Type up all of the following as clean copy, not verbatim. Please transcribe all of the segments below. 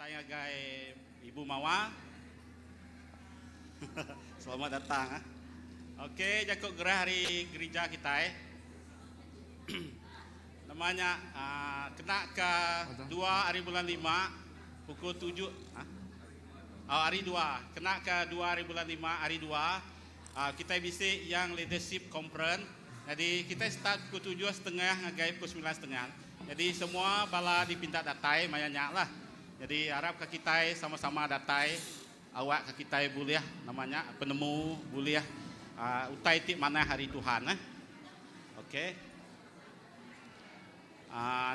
Tanya guys Ibu Mawa. Selamat datang. Oke, Jakok gerah hari gereja kita namanya kena ke 2 hari bulan 5 pukul 7 hari 2 kena ke 2 hari bulan 5 hari 2 kita bisik yang leadership conference. Jadi kita start pukul 7.30 ngagai pukul 9.30. Jadi semua bala dipinta datai mayanya lah. Jadi harap ke kita sama-sama datai awak ke kita boleh namanya penemu boleh utai tik mana hari Tuhan Oke.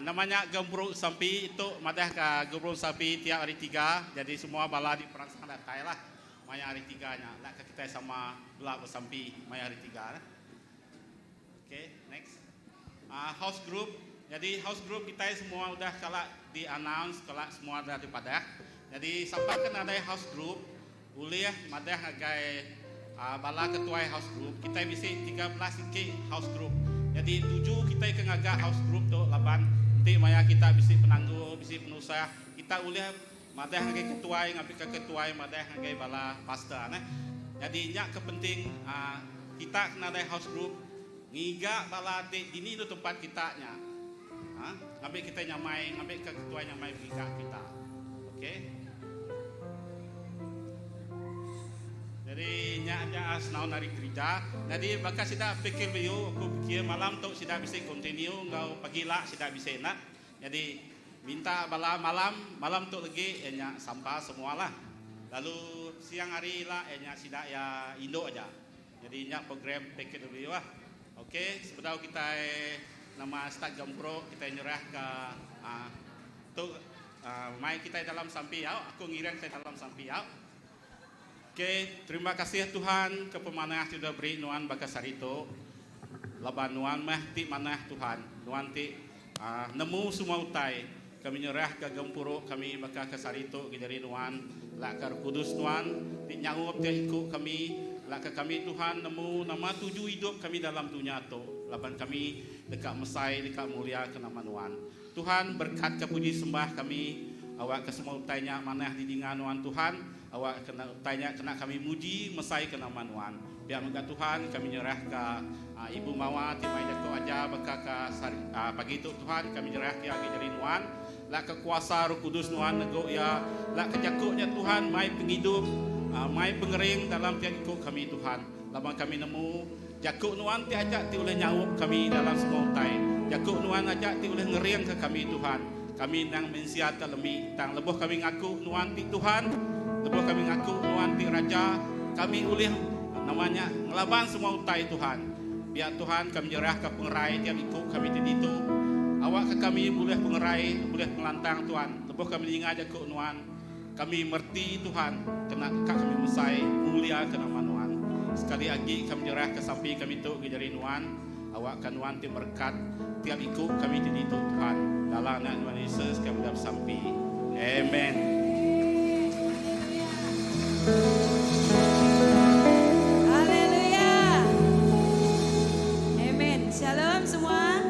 Namanya gembruk sampi itu madah ke gembruk sampi tiap hari 3. Jadi semua bala diperangsang datai lah maya hari 3-nya. Nak ke kita sama belak bersampi maya hari 3 lah. Oke, next. House group. Jadi house group kita semua udah kalau di-announce kalau semua ada di padah. Jadi sampai kan ada house group boleh madah ngagai bala ketua house group. Kita bisa 13 ke house group. Jadi 7 kita ke ngagak house group tu 8. Nanti maya kita bisa penangguh, bisa penusah. Kita boleh madah ngagai ketua, ngapi ke ketua madah ngagai bala pastor Jadi nyak kepenting kita kena ada house group. Ngiga bala di ini tu tempat kita nya. Ngambil kita nyamai, ngambil ke ketua nyamai ngiga kita. Oke. Jadi nya senaun hari gereja. Jadi bakal sudah pikir beliau, aku pikir malam tu sudah bisa continue, engkau pagilah sudah bisa nak. Jadi minta bala malam tu lagi nya sampah semualah. Lalu siang hari lah nya sudah ya Indo aja. Jadi nya program pikir beliau lah. Oke, sebelum kita nama start Gampro kita nyerah ke mai kita dalam sampai aku ngirang saya dalam sampai Oke, terima kasih Tuhan kepemanah sudah beri nuan baka sarito laban nuan mah ti manah Tuhan nuan ti nemu semua utai kami nyerah ke Gampuro kami baka ke sarito dari nuan lakar kudus nuan ti nyaup ti ikut kami laka kami Tuhan nemu nama 7 hidup kami dalam dunia tu laban kami dekat Mesai dekat mulia ke nama Nuan Tuhan berkat kepuji sembah kami awak ke semua utainya manah di dingan Nuan Tuhan awak kena utainya kena kami muji Mesai ke nama Nuan biar moga Tuhan kami nyerah ke Ibu Mawa timai jako aja beka ke pagi itu Tuhan kami nyerah ke dari Nuan lah kekuasa Roh Kudus Nuan nego ya lah kejakuknya Tuhan mai penghidup mai pengering dalam tiap ikut kami Tuhan. Lama kami nemu jakuk nuan ti ajak ti oleh nyawuk kami dalam semua utai. Jakuk nuan ajak ti oleh ngeriang ke kami Tuhan. Kami nang mensiat lemi tang leboh kami ngaku nuan ti Tuhan. Leboh kami ngaku nuan ti Raja. Kami oleh namanya ngelaban semua utai Tuhan. Biar Tuhan kami nyerah ke pengerai tiap ikut kami ti itu. Awak ke kami boleh pengerai, boleh melantang Tuhan. Leboh kami ingat jakuk nuan. Kami merti Tuhan kena kami Mesai mulia ke nama Nuan. Sekali lagi kami nyerah ke sampai kami tu ke jari Nuan. Awak kan Nuan ti berkat tiap ikut kami di itu Tuhan. Dalam nama Tuhan Yesus kami dapat sampai. Amen. Haleluya. Amen. Shalom semua.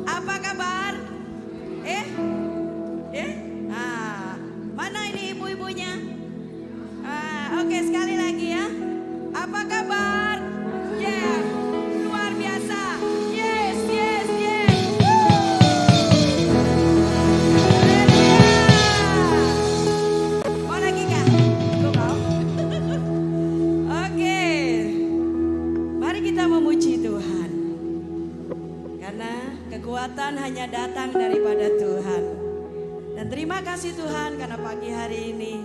Apa kabar? Mana ini ibu-ibunya? Oke, sekali lagi ya. Apa kabar? Yeah, luar biasa. Yes, yes, yes. Mau lagi kah? Gue mau. Oke, mari kita memuji Tuhan. Karena kekuatan hanya datang daripada Tuhan. Dan terima kasih Tuhan karena pagi hari ini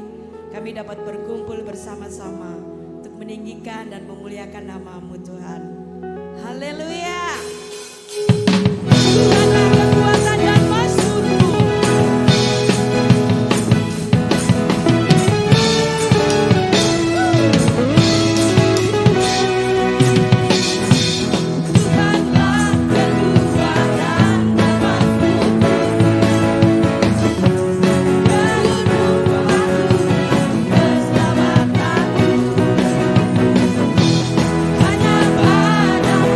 kami dapat berkumpul bersama-sama untuk meninggikan dan memuliakan nama-Mu Tuhan. Haleluya. Tuhanlah kekuatan dan masyurku. Hanya padamu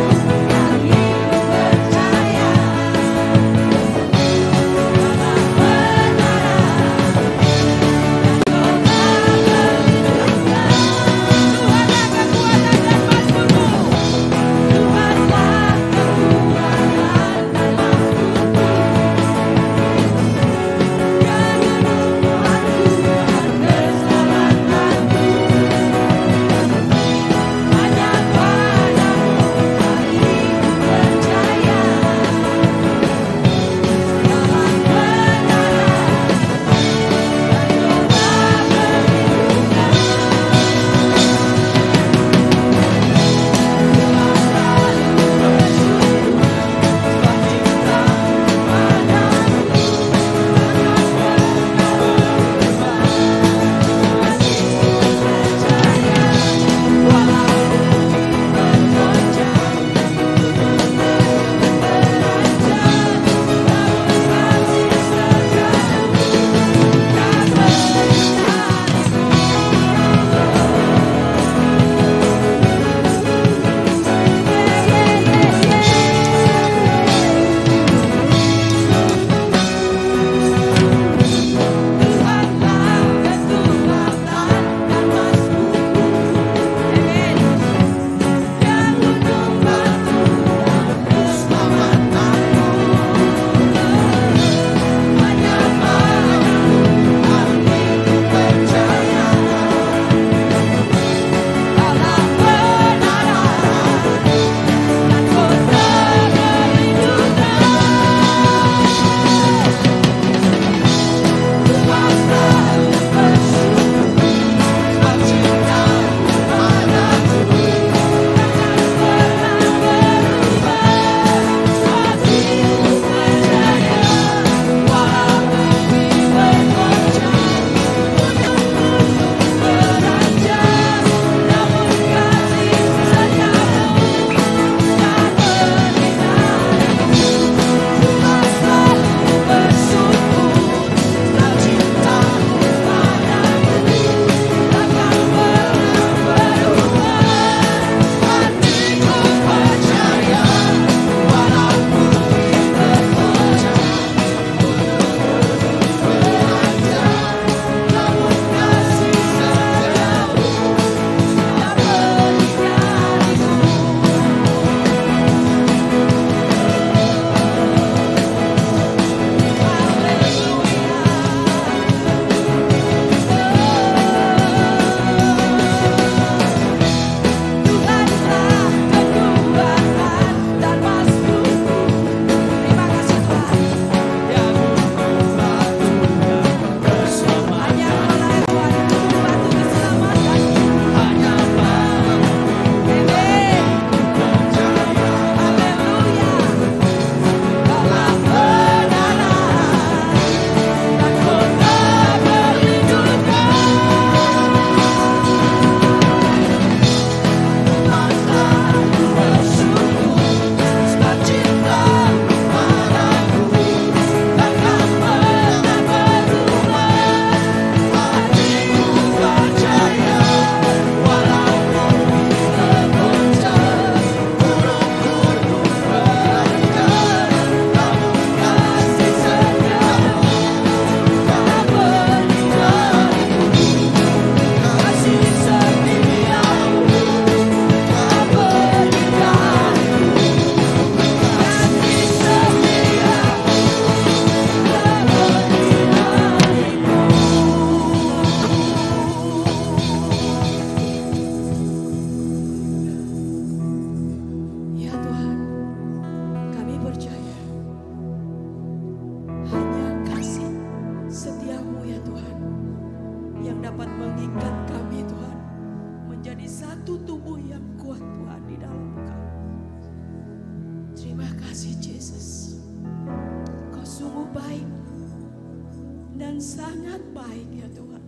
Tuhan sangat baik ya Tuhan.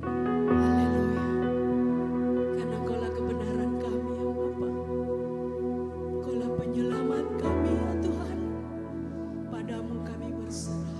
Haleluya. Karena Engkaulah kebenaran kami ya Bapa. Engkaulah penyelamat kami ya Tuhan. Padamu kami berserah.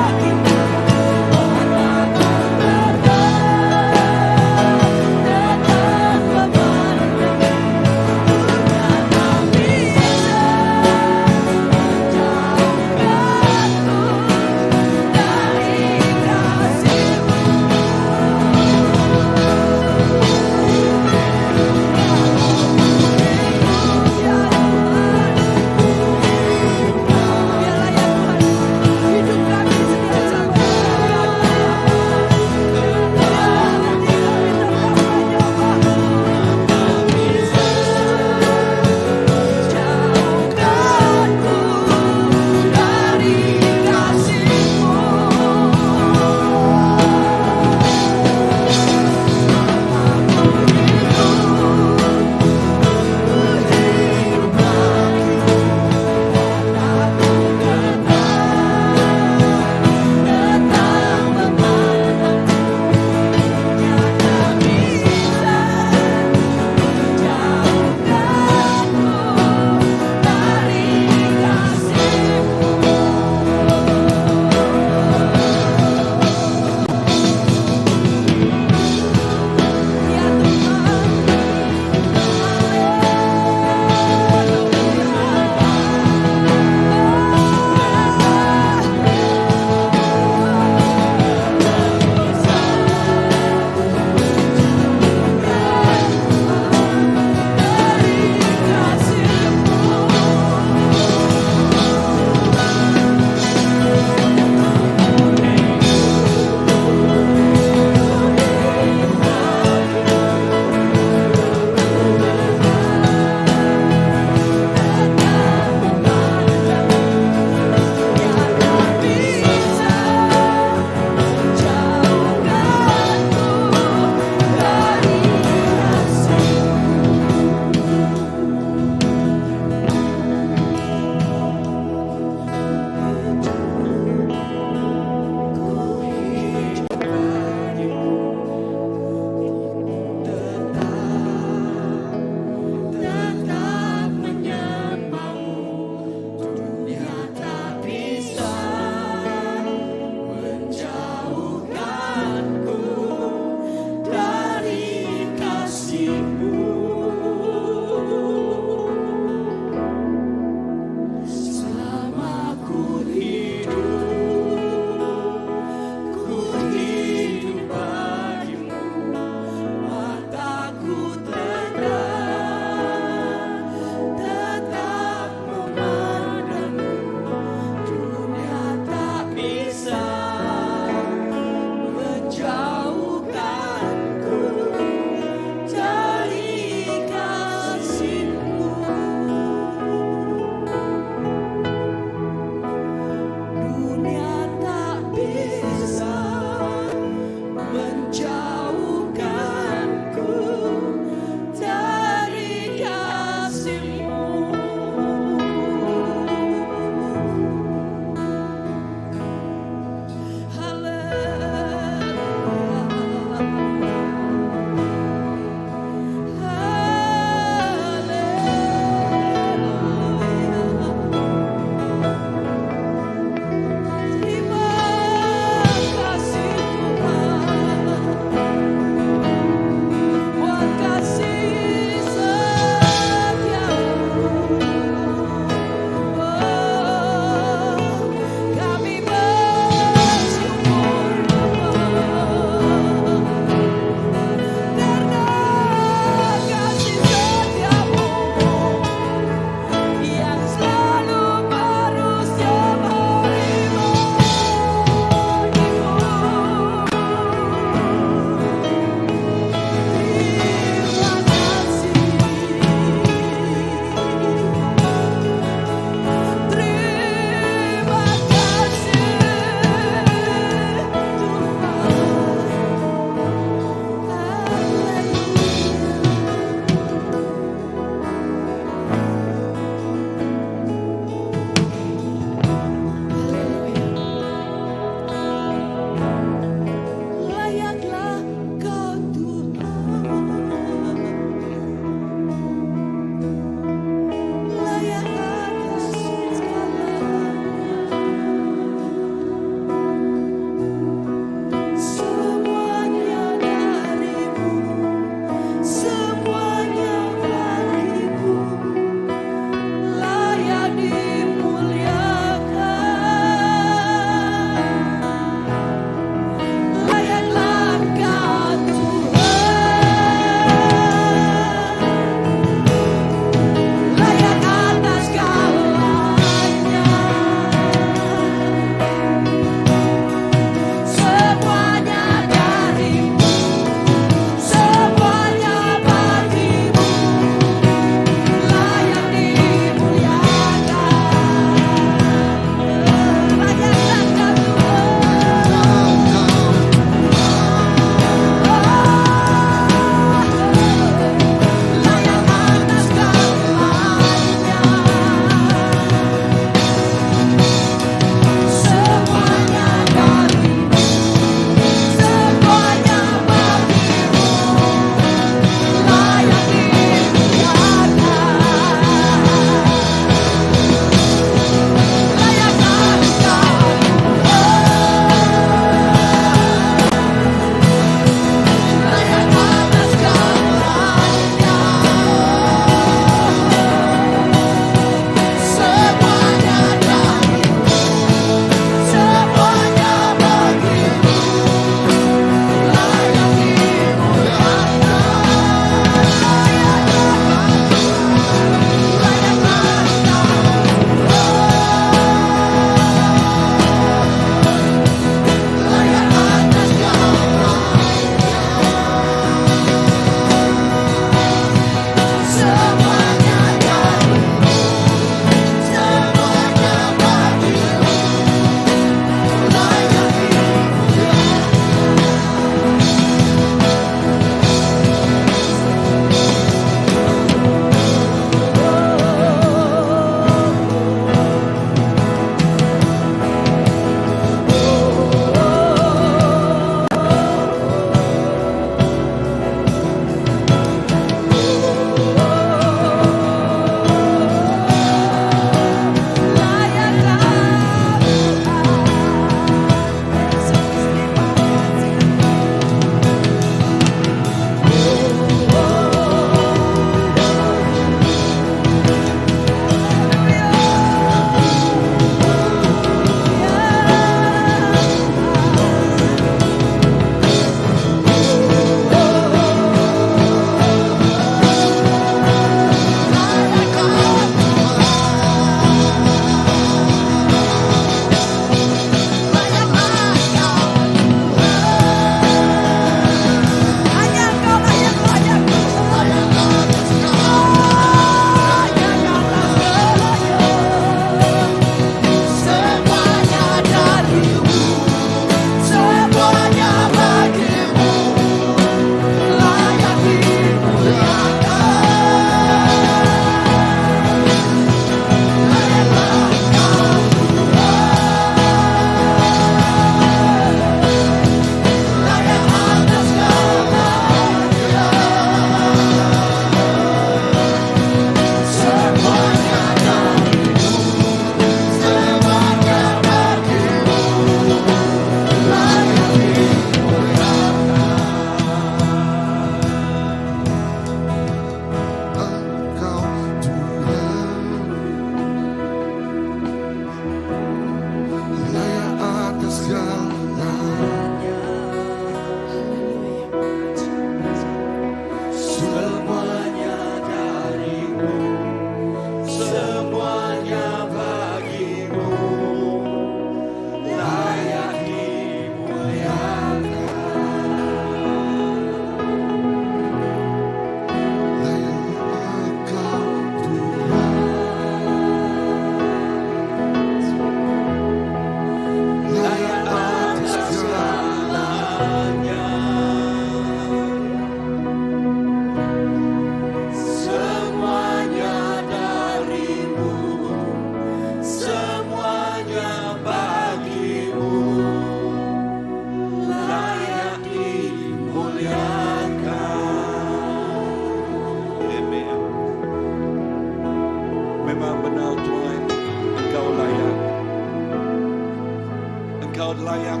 Engkau layak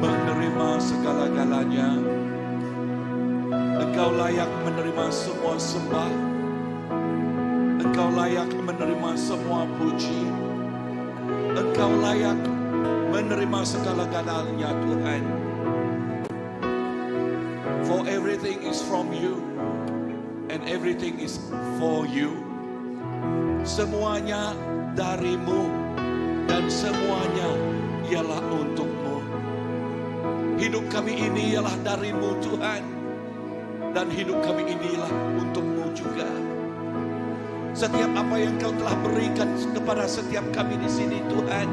menerima segala-galanya. Engkau layak menerima semua sembah. Engkau layak menerima semua puji. Engkau layak menerima segala-galanya Tuhan. For everything is from you and everything is for you. Semuanya darimu dan semuanya ialah untukmu. Hidup kami ini ialah darimu Tuhan, dan hidup kami inilah untukmu juga. Setiap apa yang Kau telah berikan kepada setiap kami di sini Tuhan,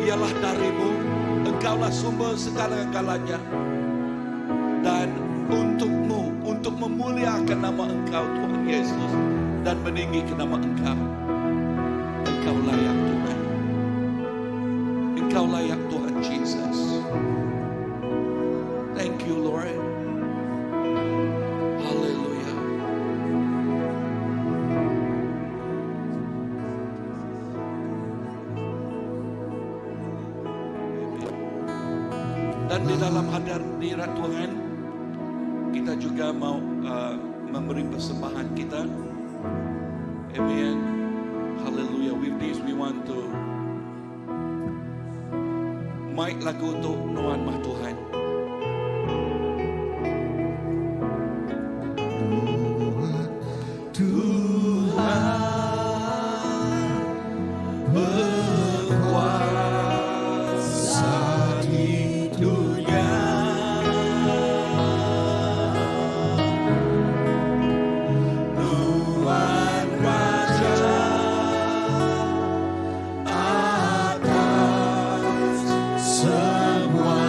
ialah darimu. Engkaulah sumber segala-galanya, dan untukmu, untuk memuliakan nama Engkau Tuhan Yesus dan meninggikan nama Engkau. Engkau layak Tuhan. Engkau layak Tuhan Jesus. Thank you Lord. Hallelujah. Dan di dalam hadirat Tuhan, kita juga mau memberi persembahan kita. Amen. Hallelujah. With this we want to mic lagu untuk Nuan Mah Tuhan. Semua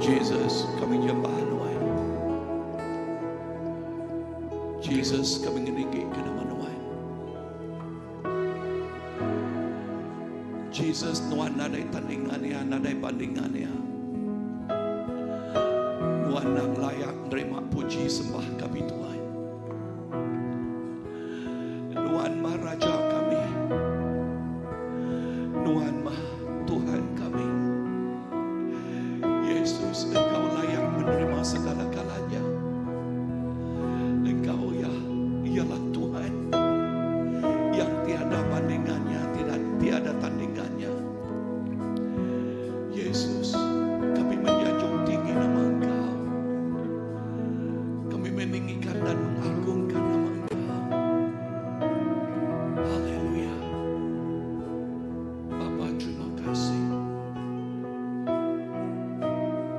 Jesus, kami nyembah Tuhan. Jesus, kami meninggikan nama Tuhan. Jesus, Tuhan nadai tandingannya, nadai bandingannya. Tuhan yang layak menerima puji sembah kami Tuhan. Tuhan mah Raja kami. Tuhan mah Tuhan kami. Yesus, Engkau layak menerima segala-galanya. Engkau ya, ialah Tuhan yang tiada bandingannya, tiada tandingannya. Yesus, kami menjunjung tinggi nama Engkau. Kami meninggikan dan mengagungkan nama Engkau. Haleluya. Bapa, terima kasih.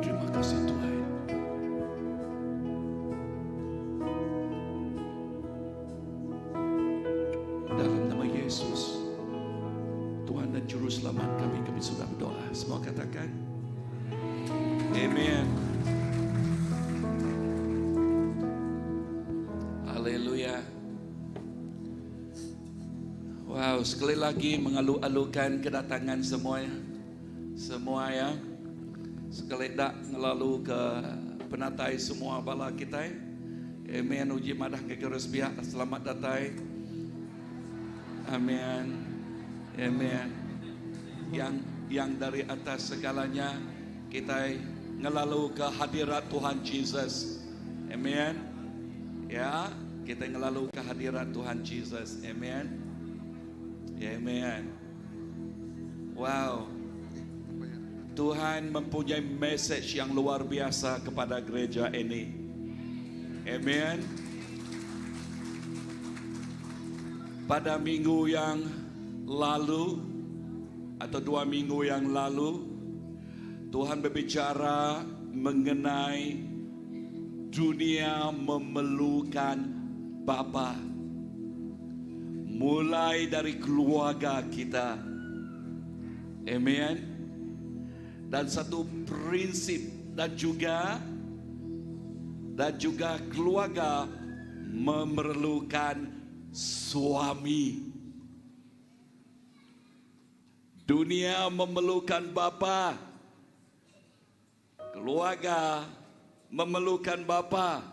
Terima kasih Tuhan. Dalam nama Yesus, Tuhan dan Juru Selamat kami sudah berdoa. Semua katakan Amen. Haleluya. Wow, sekali lagi mengalu-alukan kedatangan semua ya. Sekali dak ngelalu ke penatai semua bala kita. Amen. Uji madah ke pihak selamat datang. Amin. Amin. Yang dari atas segalanya kita ngelalu ke hadirat Tuhan Yesus. Amin. Ya, kita ngelalu ke hadirat Tuhan Yesus. Amin. Amin. Wow. Tuhan mempunyai message yang luar biasa kepada gereja ini. Amin. Pada minggu yang lalu atau 2 minggu yang lalu, Tuhan berbicara mengenai dunia memerlukan Bapa. Mulai dari keluarga kita. Amen. Dan satu prinsip dan juga keluarga memerlukan suami. Dunia memerlukan bapa. Keluarga memerlukan bapa.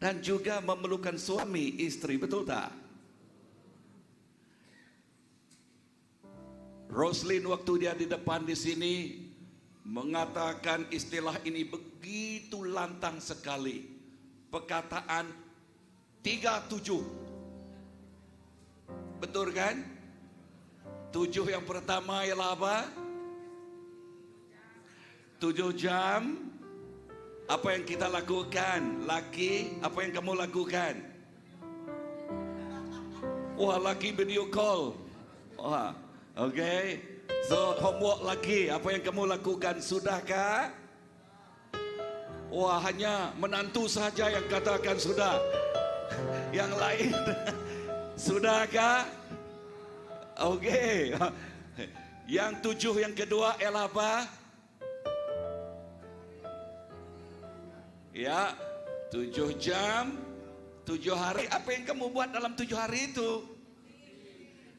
Dan juga memerlukan suami, istri, betul tak? Roslyn waktu dia di depan di sini mengatakan istilah ini begitu lantang sekali. Perkataan 37. Betul kan? 7 yang pertama ialah apa? 7 jam. Apa yang kita lakukan? Laki, apa yang kamu lakukan? Wah, laki video call. Wah, okay. So, homework laki, apa yang kamu lakukan? Sudahkah? Wah, hanya menantu saja yang katakan sudah. Yang lain, sudahkah? Oke. Yang 7 yang kedua ialah apa? Ya, 7 jam, 7 hari. Apa yang kamu buat dalam 7 hari itu?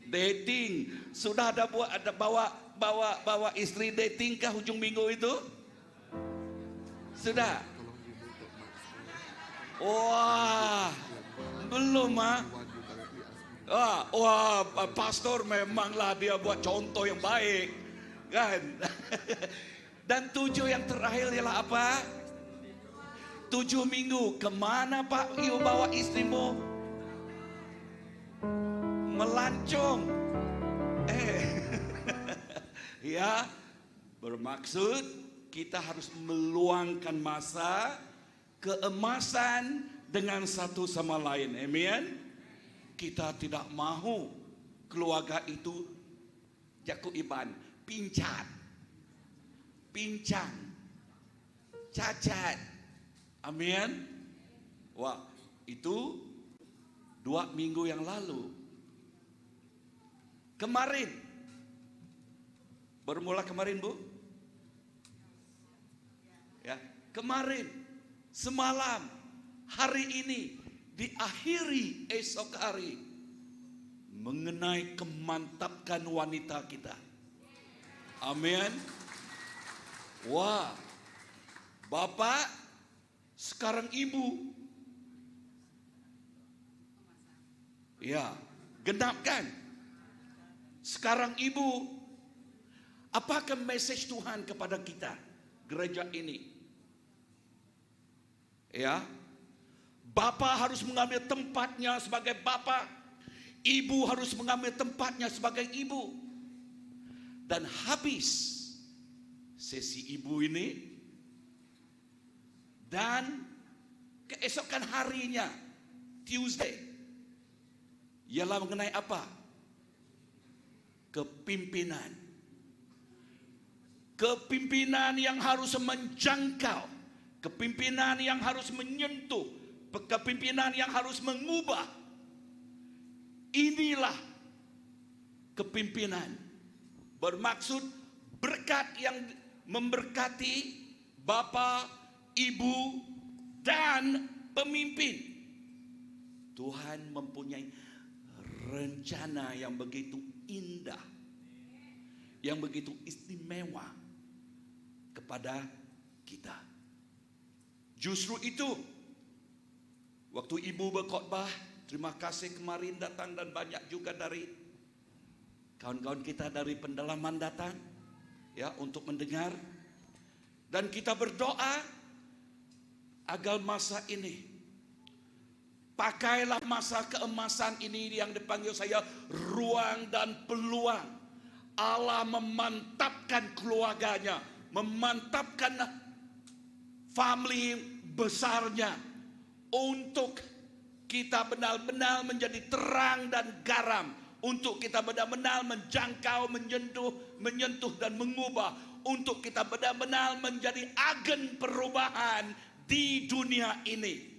Dating. Sudah ada bawa istri dating kah hujung minggu itu? Sudah? Wah, belum ah. Wah, pastor memanglah dia buat contoh yang baik, kan? Dan 7 yang terakhir ialah apa? 7 minggu. Kemana Pak you bawa istrimu? Melancong. Ya, bermaksud kita harus meluangkan masa keemasan dengan satu sama lain. Amen. Kita tidak mahu keluarga itu jaku iban, pincang, cacat. Amin. Wah, itu 2 minggu yang lalu. Kemarin, bermula kemarin Bu? Ya, kemarin, semalam, hari ini, diakhiri esok hari mengenai kemantapkan wanita kita. Amin. Wah, Bapak sekarang ibu. Ya, genapkan. Sekarang ibu. Apakah message Tuhan kepada kita, gereja ini? Ya, Bapak harus mengambil tempatnya sebagai Bapak, ibu harus mengambil tempatnya sebagai ibu. Dan habis sesi ibu ini, dan keesokan harinya, Tuesday, ialah mengenai apa? Kepimpinan. Kepimpinan yang harus menjangkau, kepimpinan yang harus menyentuh, kepimpinan yang harus mengubah. Inilah kepimpinan. Bermaksud berkat yang memberkati Bapa, Ibu, dan pemimpin. Tuhan mempunyai rencana yang begitu indah, yang begitu istimewa kepada kita. Justru itu, waktu ibu berkhotbah, terima kasih kemarin datang dan banyak juga dari kawan-kawan kita dari pendalaman datang, ya, untuk mendengar. Dan kita berdoa agar masa ini, pakailah masa keemasan ini yang dipanggil saya ruang dan peluang. Allah memantapkan keluarganya, memantapkan family besarnya, untuk kita benar-benar menjadi terang dan garam, untuk kita benar-benar menjangkau, menyentuh dan mengubah, untuk kita benar-benar menjadi agen perubahan di dunia ini.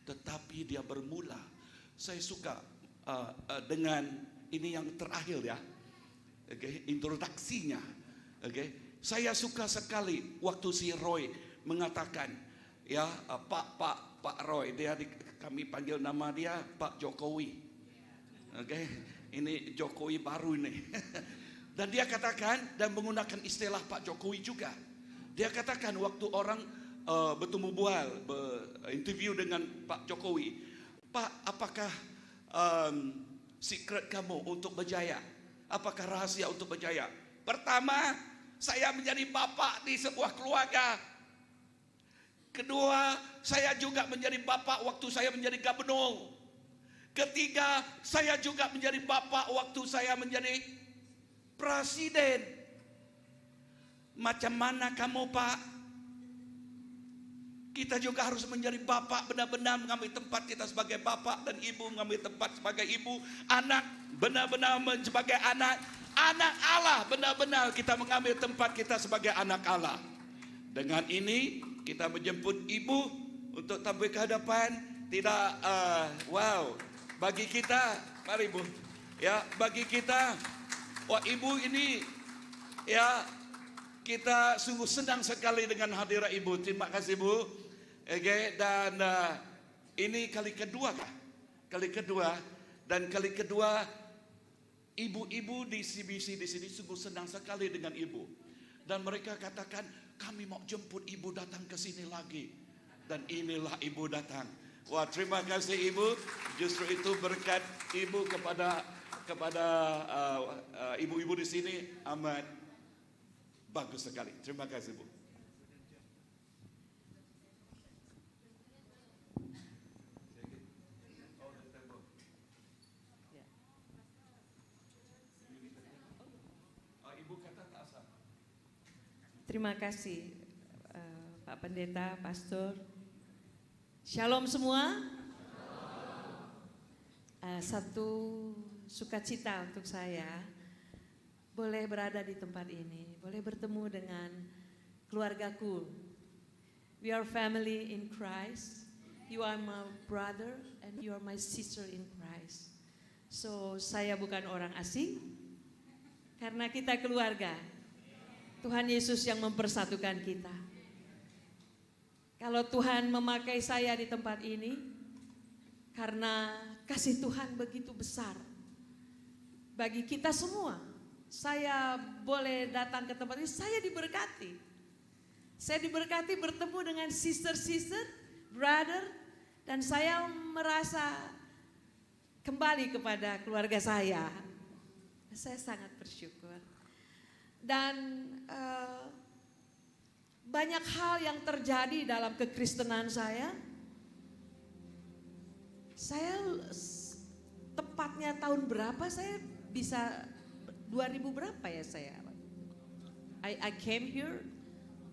Tetapi dia bermula, saya suka dengan ini yang terakhir ya, introduksinya. Saya suka sekali waktu si Roy mengatakan, ya, Pak Roy, kami panggil nama dia Pak Jokowi. Ini Jokowi baru ini. Dan dia katakan, dan menggunakan istilah Pak Jokowi juga. Dia katakan waktu orang bertemu bual, interview dengan Pak Jokowi, Pak, apakah secret kamu untuk berjaya? Apakah rahasia untuk berjaya? Pertama, saya menjadi bapak di sebuah keluarga. Kedua, saya juga menjadi bapak waktu saya menjadi gubernur. Ketiga, saya juga menjadi bapak waktu saya menjadi presiden. Macam mana kamu, Pak? Kita juga harus menjadi bapak, benar-benar mengambil tempat kita sebagai bapak, dan ibu mengambil tempat sebagai ibu. Anak, benar-benar sebagai anak. Anak Allah, benar-benar kita mengambil tempat kita sebagai anak Allah. Dengan ini kita menjemput ibu untuk tampil ke hadapan. Tidak, wow, bagi kita, mari ibu, ya, bagi kita, wah, ibu ini, ya, kita sungguh senang sekali dengan hadirat ibu. Terima kasih bu. Dan ini kali kedua kah? Kali kedua, dan kali kedua ibu-ibu di CBC di sini sungguh senang sekali dengan ibu. Dan mereka katakan, kami mau jemput ibu datang ke sini lagi. Dan inilah ibu datang. Wah, terima kasih ibu. Justru itu berkat ibu kepada ibu-ibu di sini amat bagus sekali. Terima kasih bu. Terima kasih Pak Pendeta, Pastor. Shalom semua. Satu sukacita untuk saya boleh berada di tempat ini, boleh bertemu dengan keluargaku. We are family in Christ. You are my brother and you are my sister in Christ. So saya bukan orang asing, karena kita keluarga. Tuhan Yesus yang mempersatukan kita. Kalau Tuhan memakai saya di tempat ini, karena kasih Tuhan begitu besar bagi kita semua. Saya boleh datang ke tempat ini, saya diberkati. Saya diberkati bertemu dengan sister-sister, brother, dan saya merasa kembali kepada keluarga saya. Saya sangat bersyukur. Dan banyak hal yang terjadi dalam kekristenan saya. Saya tepatnya tahun berapa saya bisa 2000 berapa ya saya? I came here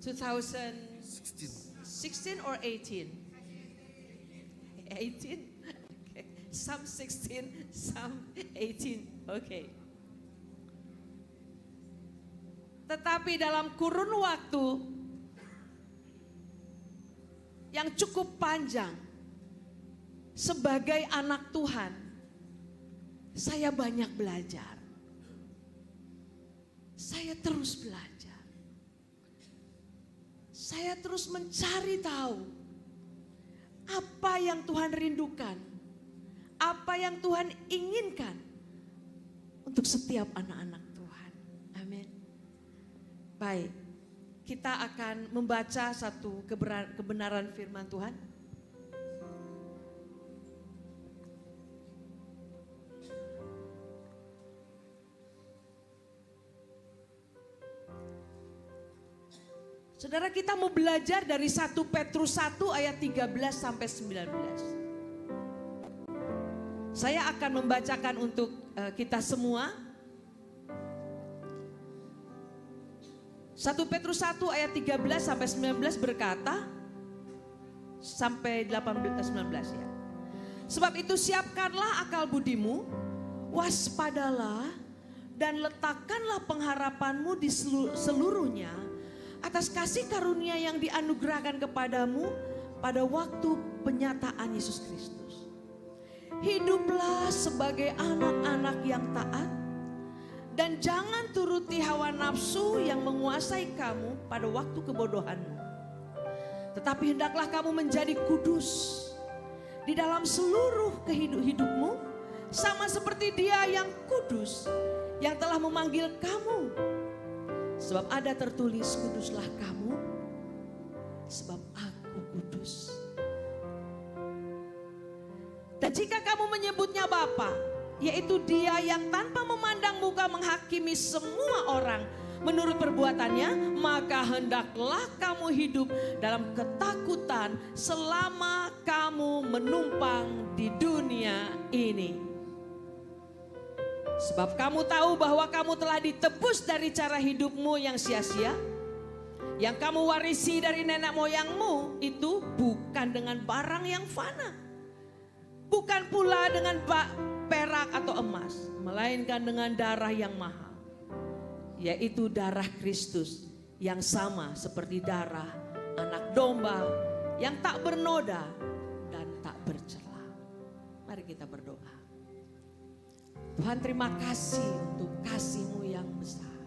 2016 or 18? 18? Okay. Some 16, some 18. Okay. Tetapi dalam kurun waktu yang cukup panjang sebagai anak Tuhan, saya banyak belajar. Saya terus belajar. Saya terus mencari tahu apa yang Tuhan rindukan, apa yang Tuhan inginkan untuk setiap anak-anak Tuhan. Amin. Baik, kita akan membaca satu kebenaran firman Tuhan. Saudara, kita mau belajar dari 1 Petrus 1 ayat 13 sampai 19. Saya akan membacakan untuk kita semua. 1 Petrus 1 ayat 13 sampai 19 berkata, sampai 18-19 ya. Sebab itu siapkanlah akal budimu, waspadalah dan letakkanlah pengharapanmu di seluruhnya atas kasih karunia yang dianugerahkan kepadamu pada waktu penyataan Yesus Kristus. Hiduplah sebagai anak-anak yang taat dan jangan turuti hawa nafsu yang menguasai kamu pada waktu kebodohanmu. Tetapi hendaklah kamu menjadi kudus di dalam seluruh hidupmu, sama seperti Dia yang kudus yang telah memanggil kamu. Sebab ada tertulis, kuduslah kamu, sebab aku kudus. Dan jika kamu menyebutnya Bapa, yaitu Dia yang tanpa memandang muka menghakimi semua orang menurut perbuatannya, maka hendaklah kamu hidup dalam ketakutan selama kamu menumpang di dunia ini. Sebab kamu tahu bahwa kamu telah ditebus dari cara hidupmu yang sia-sia, yang kamu warisi dari nenek moyangmu itu bukan dengan barang yang fana, bukan pula dengan perak atau emas, melainkan dengan darah yang mahal, yaitu darah Kristus yang sama seperti darah anak domba yang tak bernoda dan tak bercela. Mari kita berdoa. Tuhan, terima kasih untuk kasih-Mu yang besar.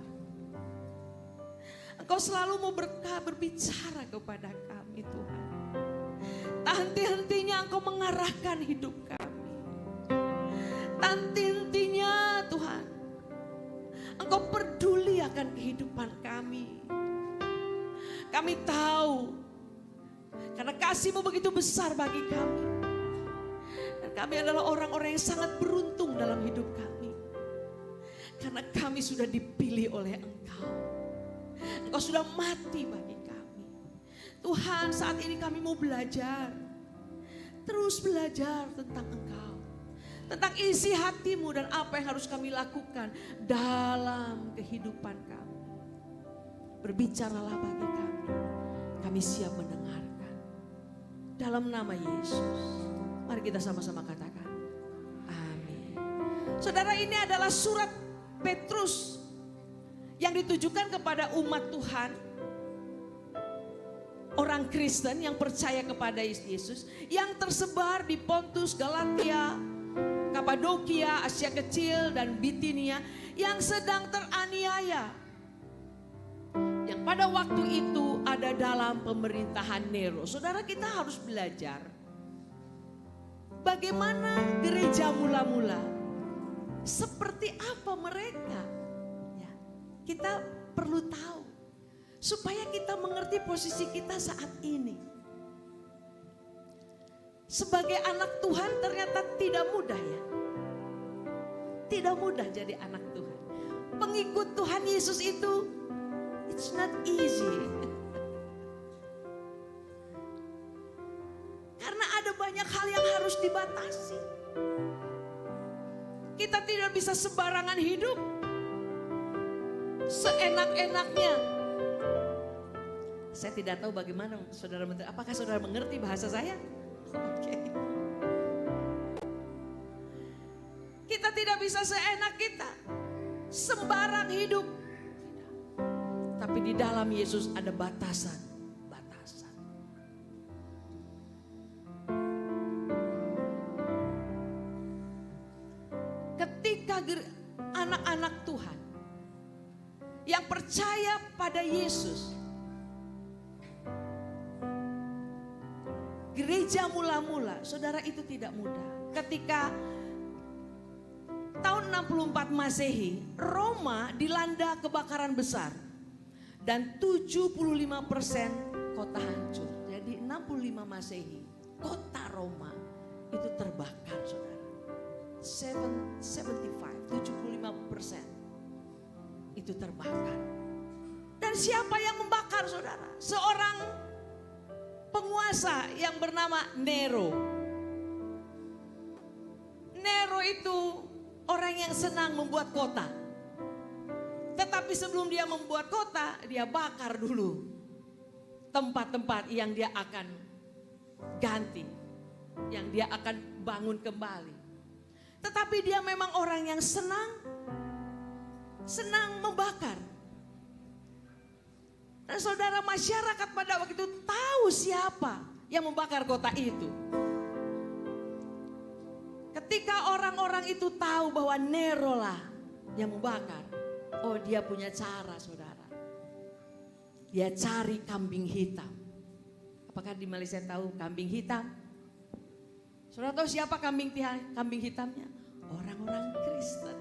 Engkau selalu mau berbicara kepada kami, Tuhan. Tak henti-hentinya Engkau mengarahkan hidup kami. Tak henti-hentinya Tuhan, Engkau peduli akan kehidupan kami. Kami tahu karena kasih-Mu begitu besar bagi kami. Kami adalah orang-orang yang sangat beruntung dalam hidup kami. Karena kami sudah dipilih oleh Engkau. Engkau sudah mati bagi kami. Tuhan, saat ini kami mau belajar. Terus belajar tentang Engkau. Tentang isi hati-Mu dan apa yang harus kami lakukan dalam kehidupan kami. Berbicaralah bagi kami. Kami siap mendengarkan. Dalam nama Yesus. Mari kita sama-sama katakan, amin. Saudara, ini adalah surat Petrus yang ditujukan kepada umat Tuhan, orang Kristen yang percaya kepada Yesus, yang tersebar di Pontus, Galatia, Kapadokia, Asia Kecil, dan Bitinia, yang sedang teraniaya. Yang Pada waktu itu ada dalam pemerintahan Nero. Saudara, kita harus belajar bagaimana gereja mula-mula, seperti apa mereka. Ya, kita perlu tahu supaya kita mengerti posisi kita saat ini. Sebagai anak Tuhan ternyata tidak mudah ya. Tidak mudah jadi anak Tuhan. Pengikut Tuhan Yesus itu, it's not easy. Karena ada banyak hal yang harus dibatasi. Kita tidak bisa sembarangan hidup seenak-enaknya. Saya tidak tahu bagaimana saudara menteri. Apakah saudara mengerti bahasa saya? Oke. Kita tidak bisa seenak kita, sembarang hidup. Tapi di dalam Yesus ada batasan-batasan. Ketika anak-anak Tuhan yang percaya pada Yesus, gereja mula-mula, saudara, itu tidak mudah. Ketika tahun 64 Masehi, Roma dilanda kebakaran besar dan 75% kota hancur. Jadi 65 Masehi, kota Roma itu terbakar, saudara. 75% itu terbakar. Dan siapa yang membakar, saudara? Seorang penguasa yang bernama Nero. Nero itu orang yang senang membuat kota. Tetapi sebelum dia membuat kota, dia bakar dulu tempat-tempat yang dia akan ganti, yang dia akan bangun kembali. Tetapi dia memang orang yang senang membakar. Dan saudara, masyarakat pada waktu itu tahu siapa yang membakar kota itu. Ketika orang-orang itu tahu bahwa Nero lah yang membakar, oh dia punya cara, saudara. Dia cari kambing hitam. Apakah di Malaysia tahu kambing hitam? Saudara tahu siapa kambing hitamnya? Orang-orang Kristen.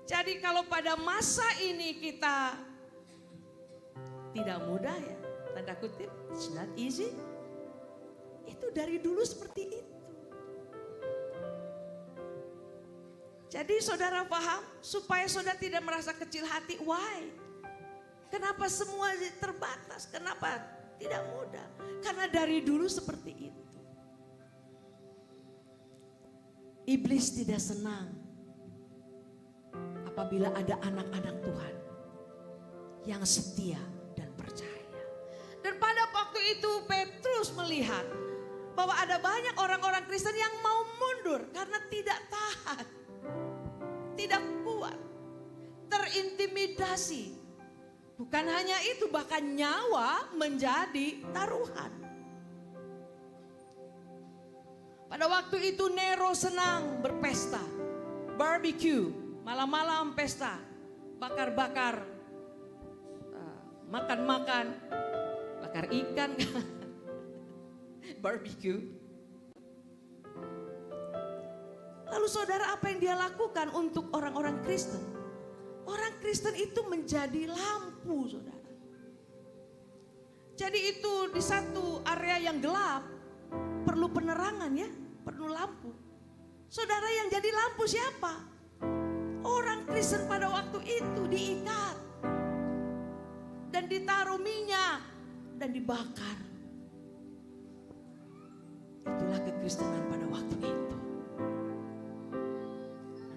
Jadi kalau pada masa ini kita tidak mudah ya, tanda kutip, it's not easy. Itu dari dulu seperti itu. Jadi saudara paham, supaya saudara tidak merasa kecil hati, why? Kenapa semua terbatas? Kenapa tidak mudah? Karena dari dulu seperti itu. Iblis tidak senang apabila ada anak-anak Tuhan yang setia dan percaya. Dan pada waktu itu Petrus melihat bahwa ada banyak orang-orang Kristen yang mau mundur karena tidak tahan, tidak kuat, terintimidasi. Bukan hanya itu, bahkan nyawa menjadi taruhan. Pada waktu itu Nero senang berpesta, barbecue, malam-malam pesta, bakar-bakar, makan-makan, bakar ikan, barbecue. Lalu saudara, apa yang dia lakukan untuk orang-orang Kristen? Orang Kristen itu menjadi lampu, saudara. Jadi itu di satu area yang gelap perlu penerangan ya, perlu lampu. Saudara, yang jadi lampu siapa? Orang Kristen pada waktu itu diikat dan ditaruh minyak dan dibakar. Itulah kekristenan pada waktu itu.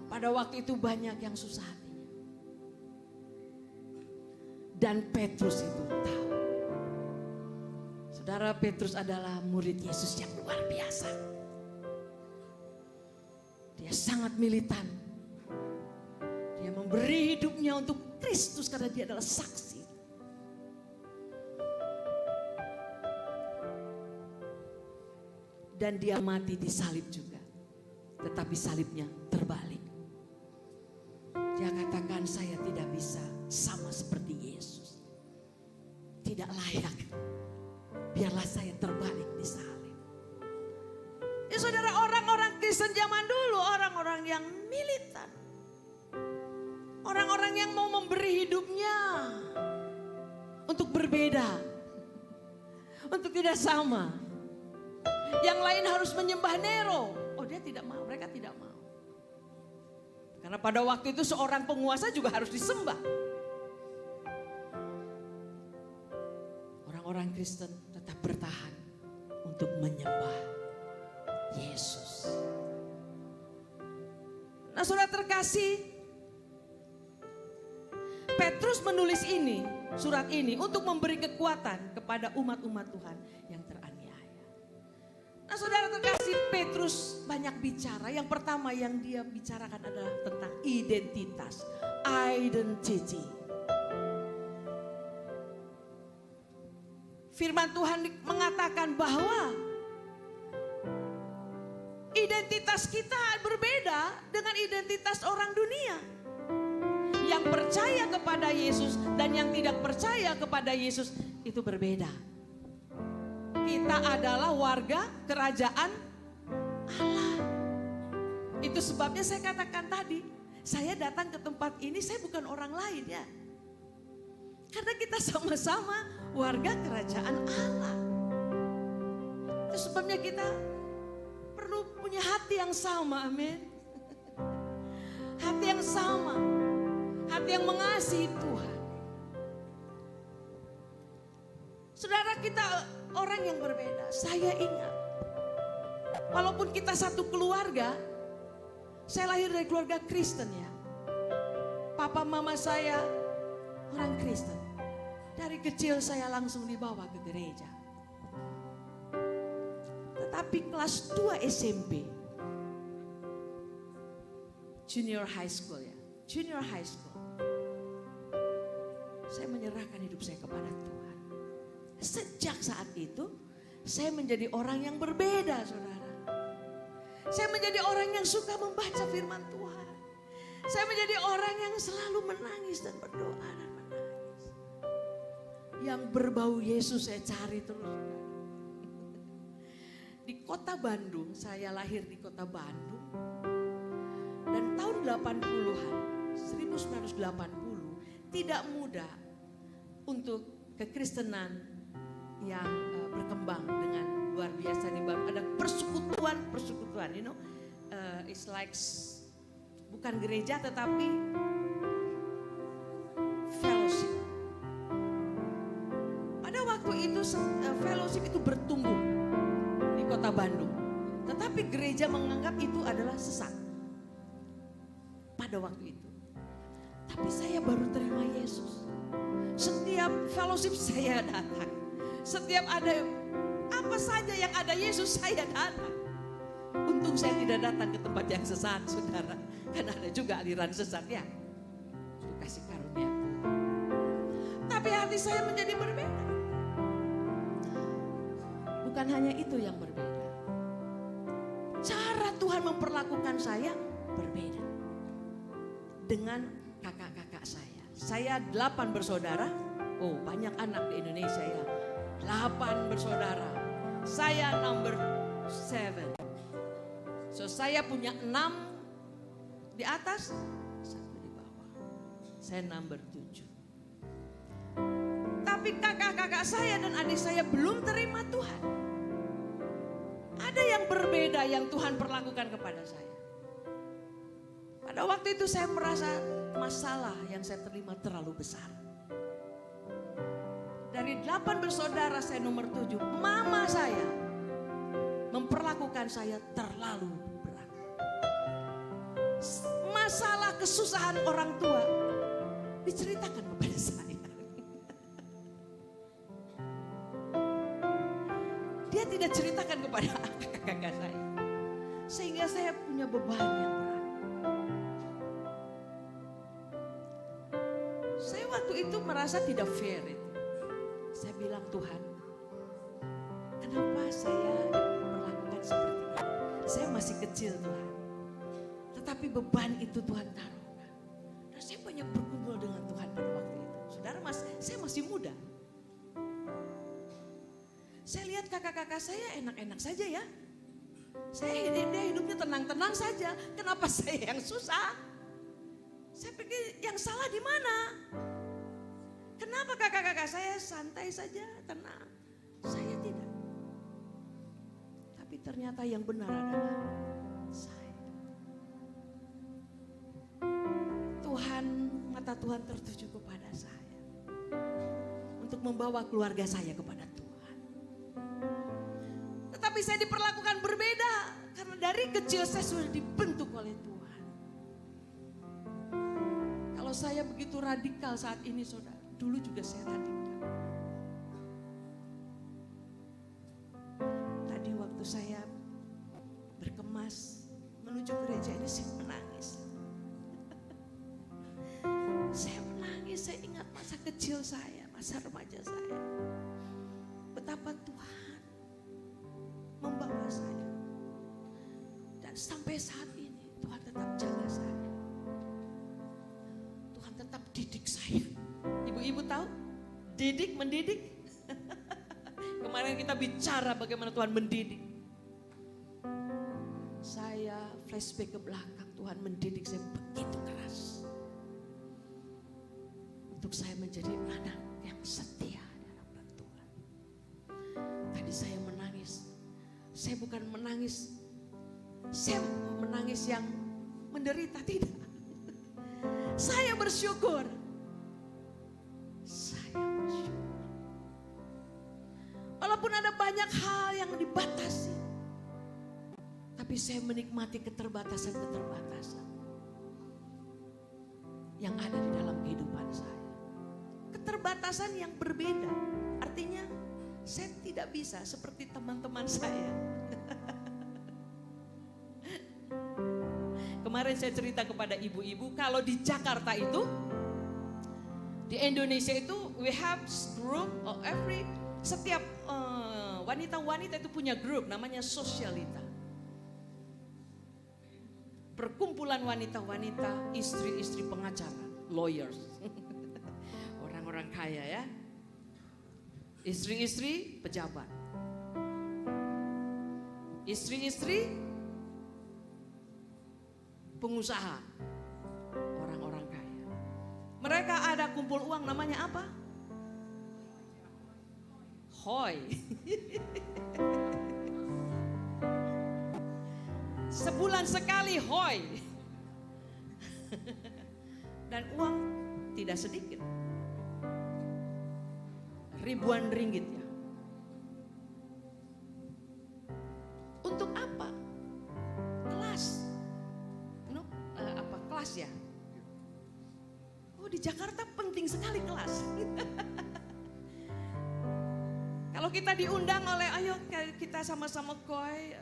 Pada waktu itu banyak yang susah hatinya. Dan Petrus itu tahu. Saudara, Petrus adalah murid Yesus yang luar biasa. Dia sangat militan. Dia memberi hidupnya untuk Kristus karena dia adalah saksi. Dan dia mati di salib juga. Tetapi salibnya terbalik. Dia katakan, saya tidak bisa sama seperti Yesus. Tidak layak. Biarlah saya terbalik di salib. Ya saudara, orang-orang Kristen zaman dulu, orang-orang yang militan. Orang-orang yang mau memberi hidupnya untuk berbeda. Untuk tidak sama. Yang lain harus menyembah Nero. Oh, dia tidak mau, mereka tidak mau. Karena pada waktu itu seorang penguasa juga harus disembah. Orang-orang Kristen tetap bertahan untuk menyembah Yesus. Nah, saudara terkasih, Petrus menulis ini, surat ini untuk memberi kekuatan kepada umat-umat Tuhan yang teraniaya. Nah, saudara terkasih, Petrus banyak bicara. Yang pertama yang dia bicarakan adalah tentang identitas, identity. Firman Tuhan mengatakan bahwa identitas kita berbeda dengan identitas orang dunia. Yang percaya kepada Yesus dan yang tidak percaya kepada Yesus itu berbeda. Kita adalah warga kerajaan Allah. Itu sebabnya saya katakan tadi, saya datang ke tempat ini, saya bukan orang lain ya. Karena kita sama-sama warga kerajaan Allah. Itu sebabnya kita perlu punya hati yang sama, amin. Hati yang sama, hati yang mengasihi Tuhan. Saudara, kita orang yang berbeda. Saya ingat, walaupun kita satu keluarga, saya lahir dari keluarga Kristen ya. Papa mama saya orang Kristen. Dari kecil saya langsung dibawa ke gereja. Tetapi kelas 2 SMP, junior high school ya, junior high school, saya menyerahkan hidup saya kepada Tuhan. Sejak saat itu, saya menjadi orang yang berbeda, saudara. Saya menjadi orang yang suka membaca firman Tuhan. Saya menjadi orang yang selalu menangis dan berdoa dan menangis. Yang berbau Yesus saya cari terus. Di kota Bandung, saya lahir di kota Bandung. Dan tahun 80-an, 1980, tidak mudah untuk kekristenan yang berkembang dengan luar biasa di Bandung. Ada persekutuan, you know, it's like bukan gereja tetapi fellowship. Pada waktu itu fellowship itu bertumbuh di kota Bandung, tetapi gereja menganggap itu adalah sesat pada waktu itu. Tapi saya baru terima Yesus. Setiap fellowship saya datang. Setiap ada apa saja yang ada Yesus saya datang. Untung saya tidak datang ke tempat yang sesat, saudara. Karena ada juga aliran sesat ya. Itu kasih karunia Tuhan. Tapi hati saya menjadi berbeda. Bukan hanya itu yang berbeda. Cara Tuhan memperlakukan saya berbeda. Dengan kakak-kakak saya. Saya 8 bersaudara. Oh, banyak anak di Indonesia ya. 8 bersaudara. Saya number 7. So saya punya 6 di atas, 1 di bawah. Saya number 7. Tapi kakak-kakak saya dan adik saya belum terima Tuhan. Ada yang berbeda yang Tuhan perlakukan kepada saya. Pada waktu itu saya merasa masalah yang saya terima terlalu besar. Dari 8 bersaudara saya nomor 7. Mama saya memperlakukan saya terlalu berat. Masalah kesusahan orang tua diceritakan kepada saya. Dia tidak ceritakan kepada kakak-kakak saya. Sehingga saya punya beban yang berat. Saya waktu itu merasa tidak fair itu. Saya bilang, Tuhan, kenapa saya diperlakukan seperti ini? Saya masih kecil Tuhan. Tetapi beban itu Tuhan taruhkan. Dan saya punya banyak berkumpul dengan Tuhan pada waktu itu. Saudara, saya masih muda. Saya lihat kakak-kakak saya enak-enak saja ya. Dia hidupnya tenang-tenang saja. Kenapa saya yang susah? Saya pikir yang salah di mana? Kenapa kakak-kakak saya santai saja, tenang? Saya tidak. Tapi ternyata yang benar adalah saya. Mata Tuhan tertuju kepada saya. Untuk membawa keluarga saya kepada Tuhan. Tetapi saya diperlakukan berbeda. Karena dari kecil saya sudah dibentuk oleh Tuhan. Kalau saya begitu radikal saat ini saudara. Dulu juga saya radikal. Tadi waktu saya berkemas menuju gereja ini saya menangis. Saya menangis, saya ingat masa kecil saya, masa remaja saya. Betapa Tuhan membawa saya. Dan sampai saat ini Tuhan tetap jaga saya. Tuhan tetap didik saya. Ibu-ibu tahu? Didik, mendidik. Kemarin kita bicara bagaimana Tuhan mendidik. Saya flashback ke belakang, Tuhan mendidik saya begitu keras. Untuk saya menjadi anak yang setia di hadapan Tuhan. Tadi saya menangis. Saya bukan menangis. Saya menangis yang menderita, tidak. Saya bersyukur. Saya bersyukur. Walaupun ada banyak hal yang dibatasi. Tapi saya menikmati keterbatasan-keterbatasan. Yang ada di dalam kehidupan saya. Keterbatasan yang berbeda. Artinya saya tidak bisa seperti teman-teman saya. Kemarin saya cerita kepada ibu-ibu, kalau di Jakarta itu, di Indonesia itu, we have group of setiap wanita-wanita itu punya grup namanya Sosialita. Perkumpulan wanita-wanita, istri-istri pengacara, lawyers. Orang-orang kaya ya. Istri-istri pejabat. Istri-istri pengusaha. Orang-orang kaya. Mereka ada kumpul uang namanya apa? Hoi. Sebulan sekali hoi. Dan uang tidak sedikit. Ribuan ringgit ya. Untuk apa? Kelas. Kelas ya. Oh, di Jakarta penting sekali kelas. Kalau kita diundang oleh, ayo kita sama-sama koi,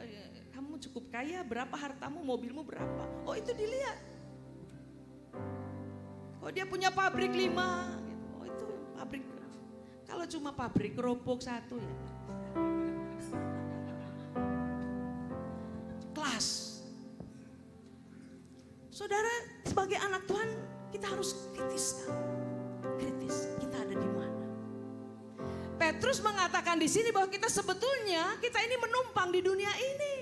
kamu cukup kaya, berapa hartamu, mobilmu berapa? Oh, itu dilihat. Oh, dia punya pabrik 5. Oh, itu pabrik. Kalau cuma pabrik kerupuk 1 ya. Kelas. Saudara, sebagai anak Tuhan, kita harus kritis. Kritis, kita ada di mana? Petrus mengatakan di sini bahwa kita sebetulnya, kita ini menumpang di dunia ini.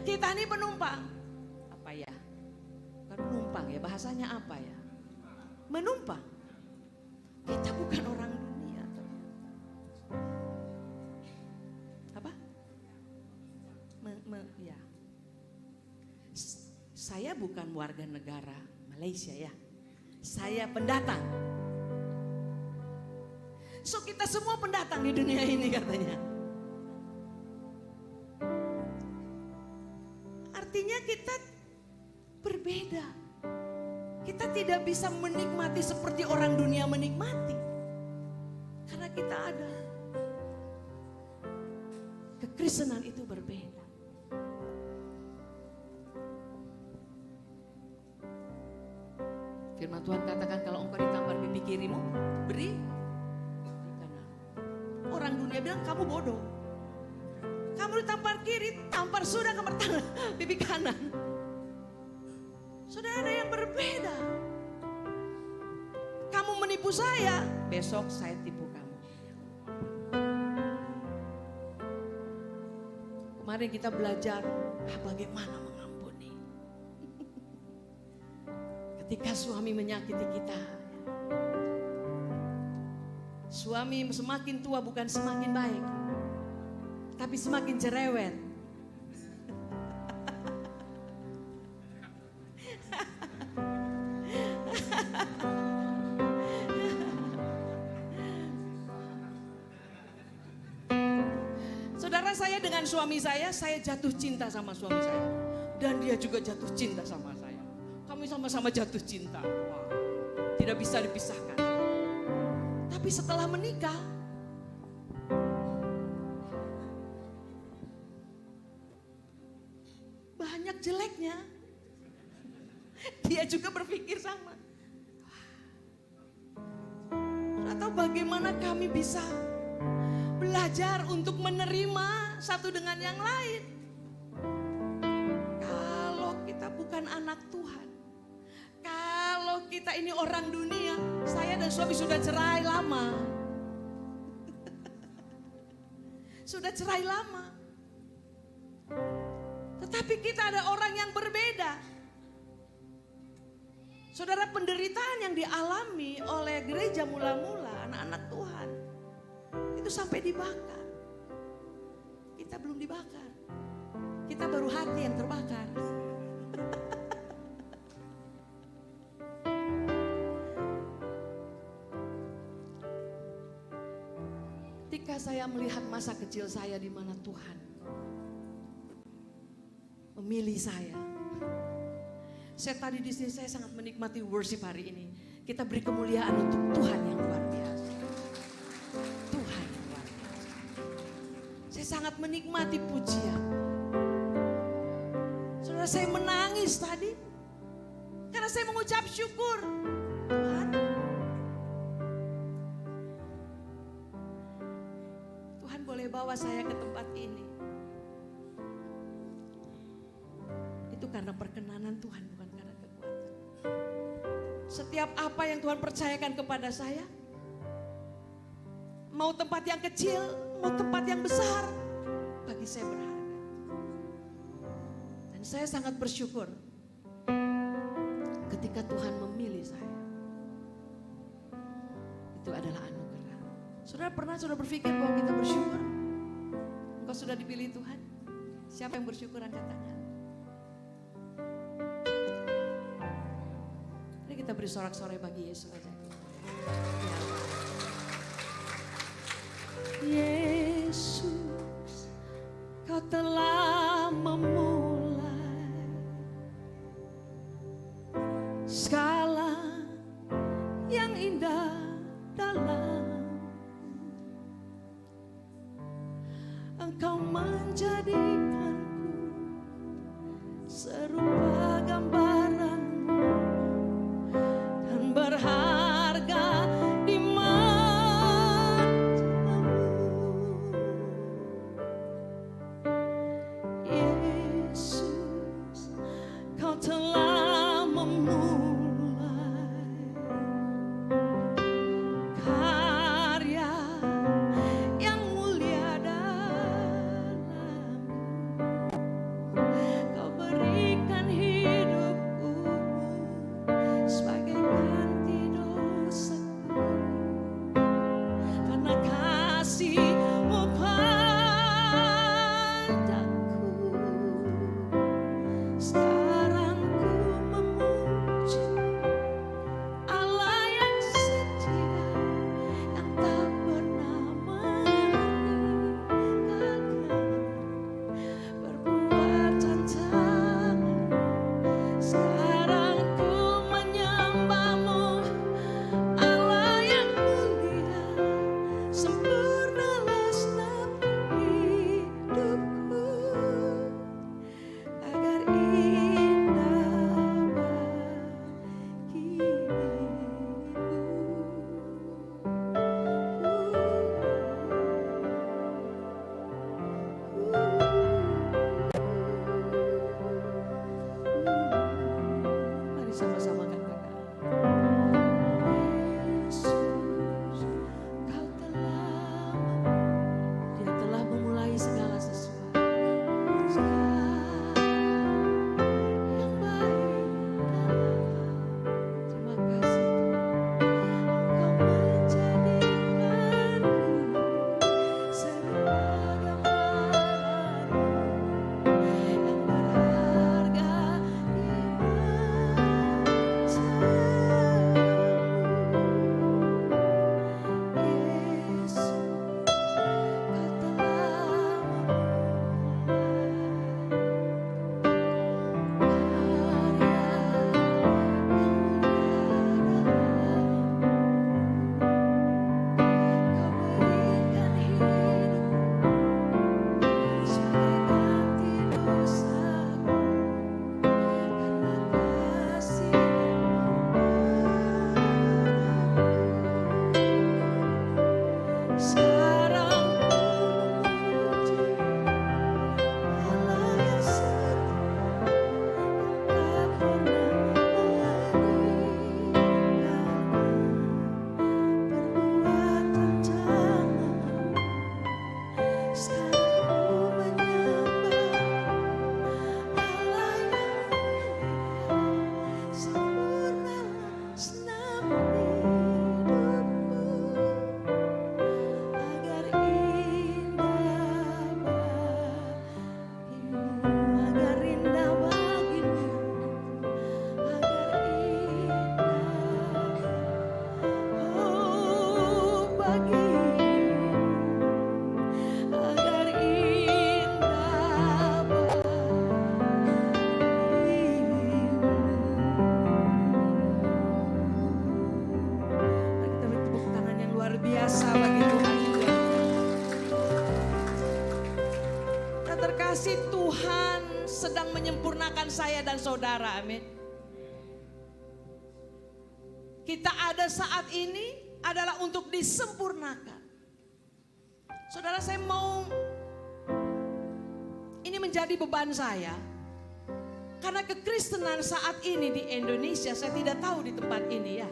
Kita ini penumpang. Apa ya? Bukan penumpang ya, bahasanya apa ya? Menumpang. Kita bukan orang dunia ternyata. Apa? Ya. Saya bukan warga negara Malaysia ya. Saya pendatang. So kita semua pendatang di dunia ini katanya. Artinya kita berbeda. Kita tidak bisa menikmati seperti orang dunia menikmati. Karena kita ada. Kekristenan itu berbeda. Firman Tuhan katakan kalau engkau ditampar pipi kirimu, beri kanan. Orang dunia bilang kamu bodoh. Kamu ditampar kiri, tampar sudah kamar tangan, pipi kanan. Saudara, ada yang berbeda. tipu saya, besok saya tipu kamu. Kemarin kita belajar bagaimana mengampuni. Ketika suami menyakiti kita, suami semakin tua bukan semakin baik, tapi semakin cerewet. Saudara, saya dengan suami saya jatuh cinta sama suami saya. Dan dia juga jatuh cinta sama saya. Kami sama-sama jatuh cinta. Wah, tidak bisa dipisahkan. Tapi setelah menikah, banyak jeleknya. Dia juga berpikir sama. Atau bagaimana kami bisa belajar untuk menerima satu dengan yang lain. Kalau kita bukan anak Tuhan, kalau kita ini orang dunia, saya dan suami sudah cerai lama. Sudah cerai lama. Tetapi kita ada orang yang berbeda. Saudara, penderitaan yang dialami oleh gereja mula-mula, anak-anak Tuhan, itu sampai dibakar. Kita belum dibakar. Kita baru hati yang terbakar. Ketika saya melihat masa kecil saya di mana Tuhan memilih saya. Saya tadi di sini saya sangat menikmati worship hari ini. Kita beri kemuliaan untuk Tuhan yang luar biasa. Tuhan yang luar biasa. Saya sangat menikmati pujian. Saudara, saya menangis tadi karena saya mengucap syukur. Tuhan, Tuhan boleh bawa saya ke tempat ini. Itu karena perkenanan Tuhan, bukan karena kekuatan. Setiap apa yang Tuhan percayakan kepada saya, mau tempat yang kecil, mau tempat yang besar, bagi saya berharga. Dan saya sangat bersyukur ketika Tuhan memilih saya. Itu adalah anugerah. Saudara, pernah saudara berpikir bahwa kita bersyukur? Engkau sudah dipilih Tuhan. Siapa yang bersyukur, angkat tangan. Kita beri sorak-sorai bagi Yesus aja. Ya. Yesus, Kau telah memulai segala yang indah dalam. Engkau menjadikanku serupa gambaran berharga di matamu. Yesus, Kau telah memulai karya yang mulia dalamku. Kau berikan hidupku sebagai ganti dosaku, karena kasih-Mu padaku. Sekarang ku memuji Allah yang setia, yang tak pernah meninggalkan, berbuat tantangan. Sekarang ku menyembah-Mu, Allah yang mulia, biasa bagi Tuhan juga. Dan terkasih, Tuhan sedang menyempurnakan saya dan saudara, amin. Kita ada saat ini adalah untuk disempurnakan. Saudara, saya mau, ini menjadi beban saya. Karena kekristenan saat ini di Indonesia, saya tidak tahu di tempat ini ya.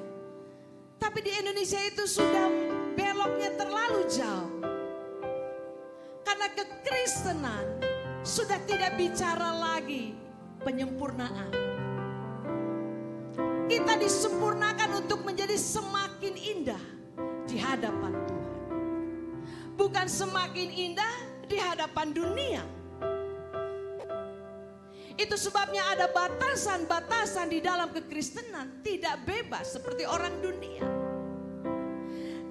Tapi di Indonesia itu sudah beloknya terlalu jauh. Karena kekristenan sudah tidak bicara lagi penyempurnaan. Kita disempurnakan untuk menjadi semakin indah di hadapan Tuhan. Bukan semakin indah di hadapan dunia. Itu sebabnya ada batasan-batasan di dalam kekristenan, tidak bebas seperti orang dunia.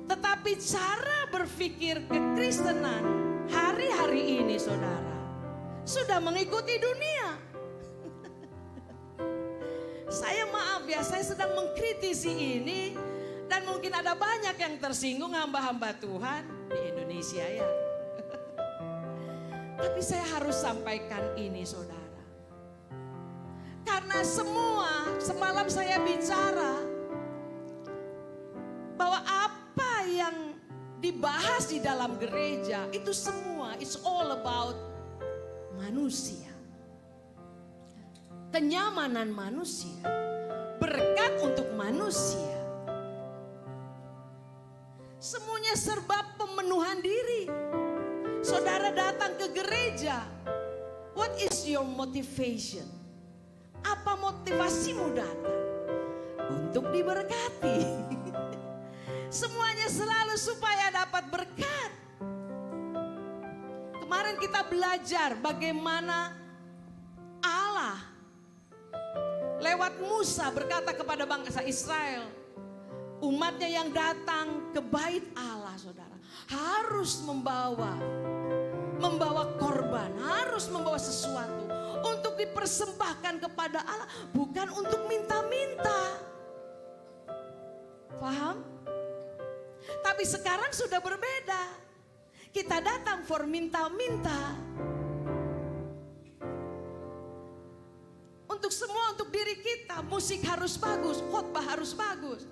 Tetapi cara berpikir kekristenan hari-hari ini, saudara, sudah mengikuti dunia. Saya maaf ya, saya sedang mengkritisi ini dan mungkin ada banyak yang tersinggung hamba-hamba Tuhan di Indonesia ya. Tapi saya harus sampaikan ini, saudara. Karena semalam saya bicara bahwa apa yang dibahas di dalam gereja itu semua it's all about manusia. Kenyamanan manusia, berkat untuk manusia. Semuanya serba pemenuhan diri. Saudara datang ke gereja, what is your motivation? Apa motivasimu datang? Untuk diberkati. Semuanya selalu supaya dapat berkat. Kemarin kita belajar bagaimana Allah lewat Musa berkata kepada bangsa Israel, umatnya yang datang ke bait Allah, saudara, harus membawa korban, harus membawa sesuatu untuk dipersembahkan kepada Allah, bukan untuk minta-minta. Paham? Tapi sekarang sudah berbeda. Kita datang for minta-minta. Untuk semua, untuk diri kita, musik harus bagus, khotbah harus bagus.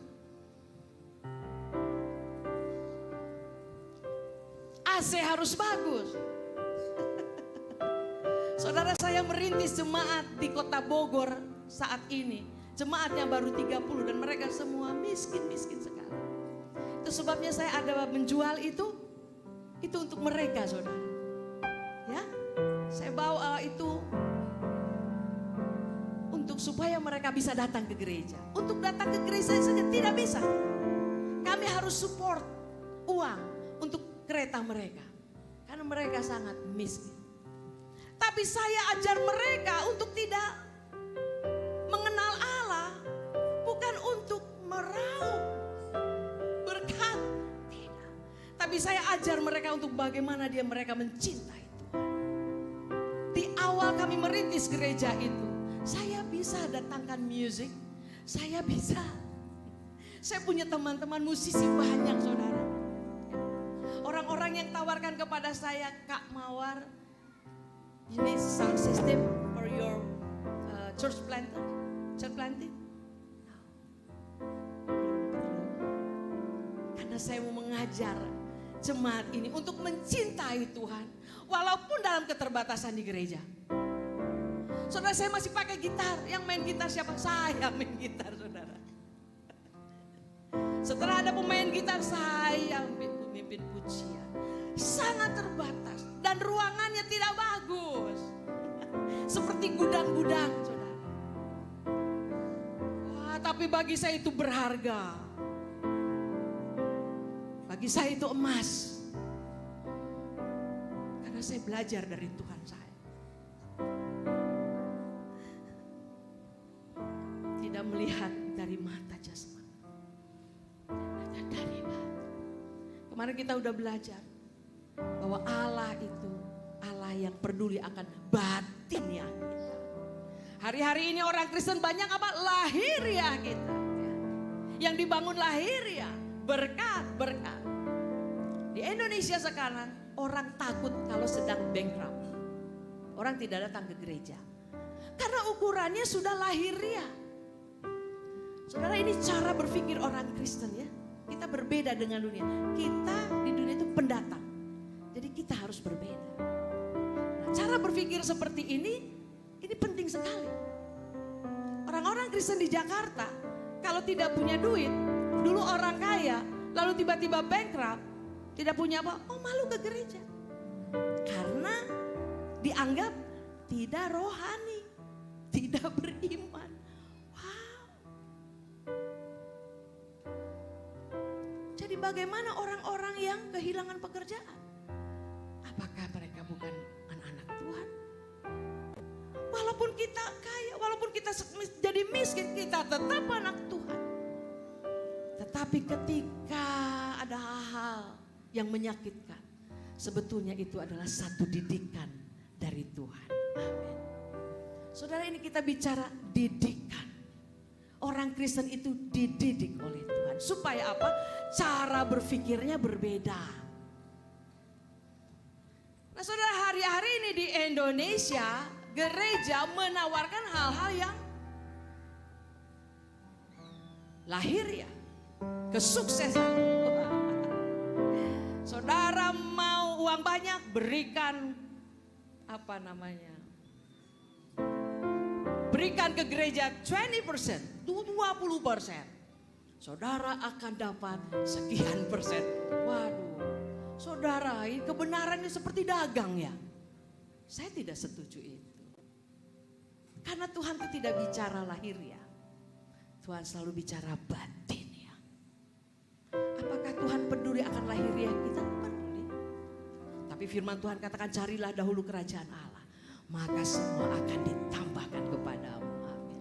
AC harus bagus. Saudara, saya merintis jemaat di kota Bogor saat ini. Jemaatnya baru 30 dan mereka semua miskin-miskin sekali. Itu sebabnya saya ada menjual itu untuk mereka, saudara. Ya, saya bawa itu untuk supaya mereka bisa datang ke gereja. Untuk datang ke gereja saja tidak bisa. Kami harus support uang untuk kereta mereka. Karena mereka sangat miskin. Tapi saya ajar mereka untuk tidak mengenal Allah. Bukan untuk meraup berkat. Tidak. Tapi saya ajar mereka untuk bagaimana mereka mencintai Tuhan. Di awal kami merintis gereja itu, saya bisa datangkan musik. Saya bisa. Saya punya teman-teman musisi banyak, saudara. Orang-orang yang tawarkan kepada saya, Kak Mawar, you need sound system for your church planting. Karena saya mau mengajar jemaat ini untuk mencintai Tuhan, walaupun dalam keterbatasan di gereja. Saudara, saya masih pakai gitar. Yang main gitar siapa? Saya main gitar, saudara. Setelah ada pemain gitar, saya memimpin pujian. Sangat terbatas dan ruangannya tidak bagus. Seperti gudang-gudang, saudara. Wah, tapi bagi saya itu berharga. Bagi saya itu emas. Karena saya belajar dari Tuhan saya. Tidak melihat dari mata jasmani. Dari mata. Kemarin kita udah belajar bahwa Allah itu Allah yang peduli akan batinnya kita. Hari-hari ini orang Kristen banyak apa? Lahiriah kita. Yang dibangun lahiriah, berkat. Indonesia sekarang orang takut kalau sedang bankrupt. Orang tidak datang ke gereja. Karena ukurannya sudah lahiriah. Saudara, ini cara berpikir orang Kristen ya. Kita berbeda dengan dunia. Kita di dunia itu pendatang. Jadi kita harus berbeda. Nah, cara berpikir seperti ini penting sekali. Orang-orang Kristen di Jakarta kalau tidak punya duit, dulu orang kaya, lalu tiba-tiba bankrupt, tidak punya apa, oh malu ke gereja. Karena dianggap tidak rohani, tidak beriman. Wow. Jadi bagaimana orang-orang yang kehilangan pekerjaan? Apakah mereka bukan anak-anak Tuhan? Walaupun kita kaya, walaupun kita jadi miskin, kita tetap anak Tuhan. Tetapi ketika ada hal-hal yang menyakitkan, sebetulnya itu adalah satu didikan dari Tuhan. Amin. Saudara, ini kita bicara didikan. Orang Kristen itu dididik oleh Tuhan. Supaya apa? Cara berpikirnya berbeda. Nah saudara, hari-hari ini di Indonesia, gereja menawarkan hal-hal yang lahiriah, kesuksesan. Saudara mau uang banyak, berikan apa namanya? Berikan ke gereja 20%, 20%. Saudara akan dapat sekian persen. Waduh, saudara, ini kebenarannya seperti dagang ya. Saya tidak setuju itu. Karena Tuhan itu tidak bicara lahiriah. Tuhan selalu bicara batin ya. Apakah Tuhan peduli akan lahiriah kita? Peduli. Tapi firman Tuhan katakan, carilah dahulu kerajaan Allah, maka semua akan ditambahkan kepadamu. Amin.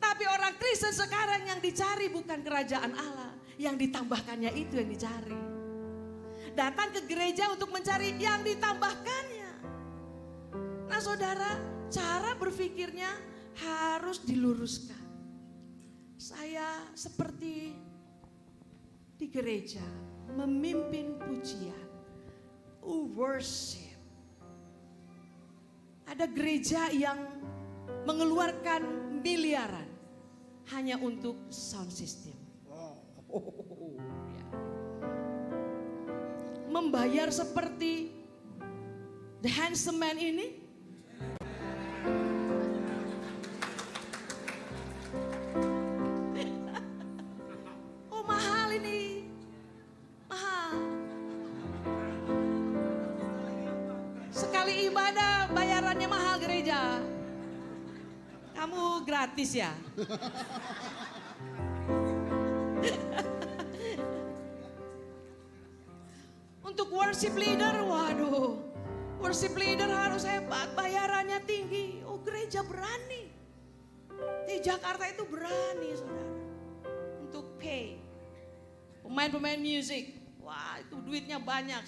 Tapi orang Kristen sekarang yang dicari bukan kerajaan Allah, yang ditambahkannya itu yang dicari. Datang ke gereja untuk mencari yang ditambahkannya. Nah saudara, cara berpikirnya harus diluruskan. Saya seperti di gereja memimpin pujian, worship. Ada gereja yang mengeluarkan miliaran hanya untuk sound system. Ya. Membayar seperti The Handsome Man ini. Oh mahal ini, mahal. Sekali ibadah bayarannya mahal gereja. Kamu gratis ya? Untuk worship leader, waduh. Worship leader harus hebat, bayarannya tinggi. Oh gereja berani. Di Jakarta itu berani saudara. Untuk pay. Pemain-pemain musik. Wah itu duitnya banyak.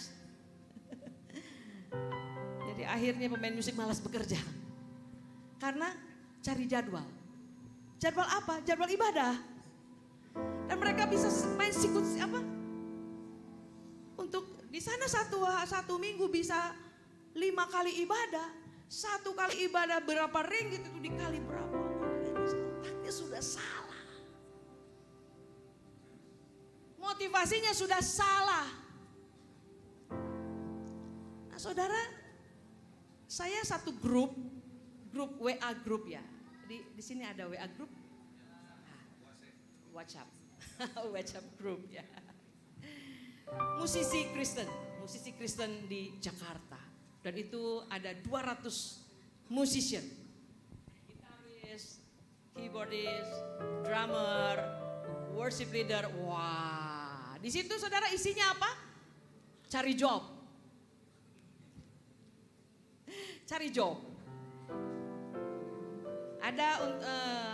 Jadi akhirnya pemain musik malas bekerja. Karena cari jadwal. Jadwal apa? Jadwal ibadah. Dan mereka bisa main sikut apa? Untuk di sana satu minggu bisa 5 kali ibadah. 1 kali ibadah berapa ringgit itu dikali berapa? Otaknya sudah salah. Motivasinya sudah salah. Nah saudara, saya satu grup WA grup ya. Di sini ada WA grup. WhatsApp. WhatsApp grup ya. Musisi Kristen di Jakarta. Dan itu ada 200 musician. Gitaris, keyboardis, drummer, worship leader. Wah, di situ saudara isinya apa? Cari job. Cari job. Ada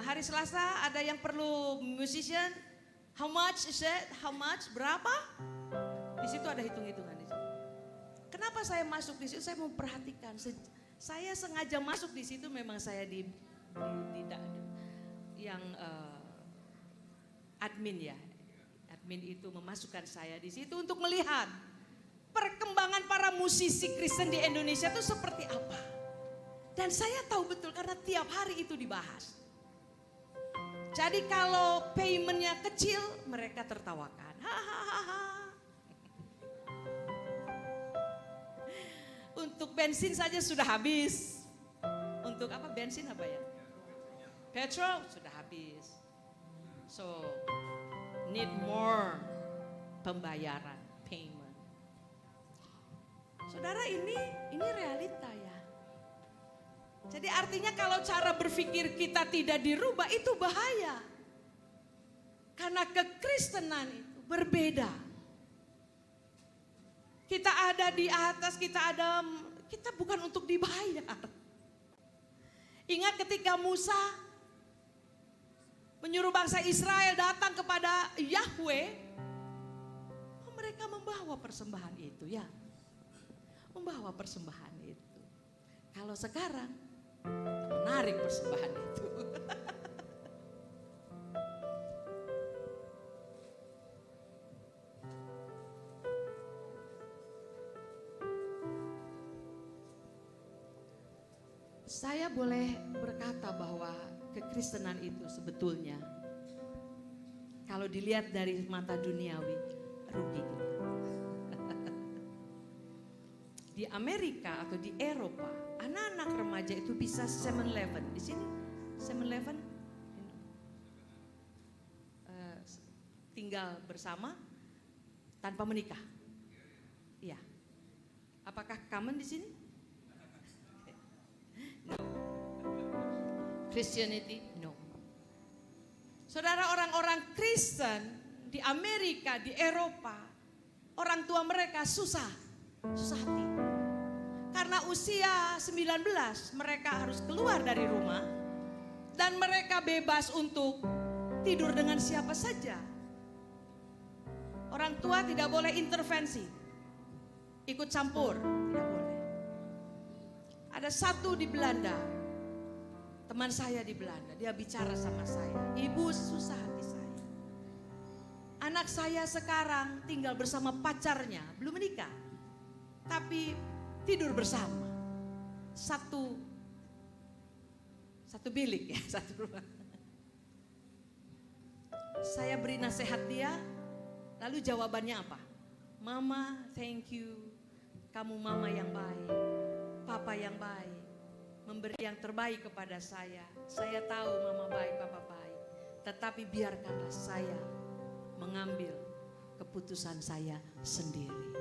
hari Selasa ada yang perlu musician. How much is it? How much? Berapa? Di situ ada hitung-hitungan di situ. Kenapa saya masuk di situ? Saya mau perhatikan. Saya sengaja masuk di situ. Memang saya yang admin ya. Admin itu memasukkan saya di situ untuk melihat para musisi Kristen di Indonesia itu seperti apa. Dan saya tahu betul karena tiap hari itu dibahas. Jadi kalau paymentnya kecil, mereka tertawakan. Hahaha. Untuk bensin saja sudah habis. Untuk apa bensin apa ya? Petrol sudah habis. So need more pembayaran, payment. Saudara, ini realita ya. Jadi artinya kalau cara berpikir kita tidak dirubah itu bahaya. Karena kekristenan itu berbeda. Kita ada di atas, kita bukan untuk dibayar. Ingat ketika Musa menyuruh bangsa Israel datang kepada Yahweh, mereka membawa persembahan itu ya. Membawa persembahan itu. Kalau sekarang menarik persembahan itu. Saya boleh berkata bahwa kekristenan itu sebetulnya kalau dilihat dari mata duniawi rugi. Di Amerika atau di Eropa, anak-anak remaja itu bisa 7-Eleven. Di sini 7-Eleven tinggal bersama tanpa menikah. Iya. Apakah common di sini? No. Christianity, no. Saudara, orang-orang Kristen di Amerika, di Eropa, orang tua mereka susah hati. Karena usia 19 mereka harus keluar dari rumah dan mereka bebas untuk tidur dengan siapa saja. Orang tua tidak boleh intervensi, ikut campur, tidak boleh. Ada satu di Belanda, teman saya di Belanda, dia bicara sama saya, ibu susah hati saya. Anak saya sekarang tinggal bersama pacarnya, belum menikah, tapi tidur bersama. Satu bilik ya, satu rumah. Saya beri nasihat dia, lalu jawabannya apa? Mama, thank you. Kamu mama yang baik, papa yang baik, memberi yang terbaik kepada saya. Saya tahu mama baik, papa baik. Tetapi biarkanlah saya mengambil keputusan saya sendiri.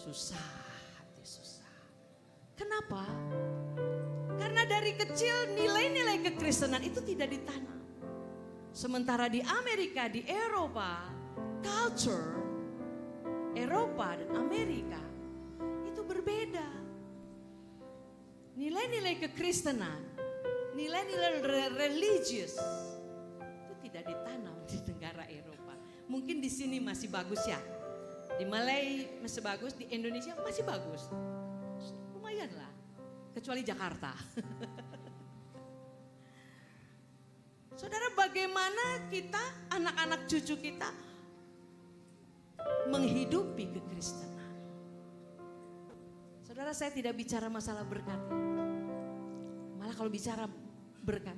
Susah, hati susah. Kenapa? Karena dari kecil nilai-nilai kekristenan itu tidak ditanam. Sementara di Amerika, di Eropa, culture Eropa dan Amerika itu berbeda. Nilai-nilai kekristenan, nilai-nilai religius itu tidak ditanam di negara Eropa. Mungkin di sini masih bagus ya. Di Malay masih bagus, di Indonesia masih bagus. Lumayan lah, kecuali Jakarta. Saudara, bagaimana kita, anak-anak cucu kita menghidupi kekristenan? Saudara, saya tidak bicara masalah berkat. Malah kalau bicara berkat,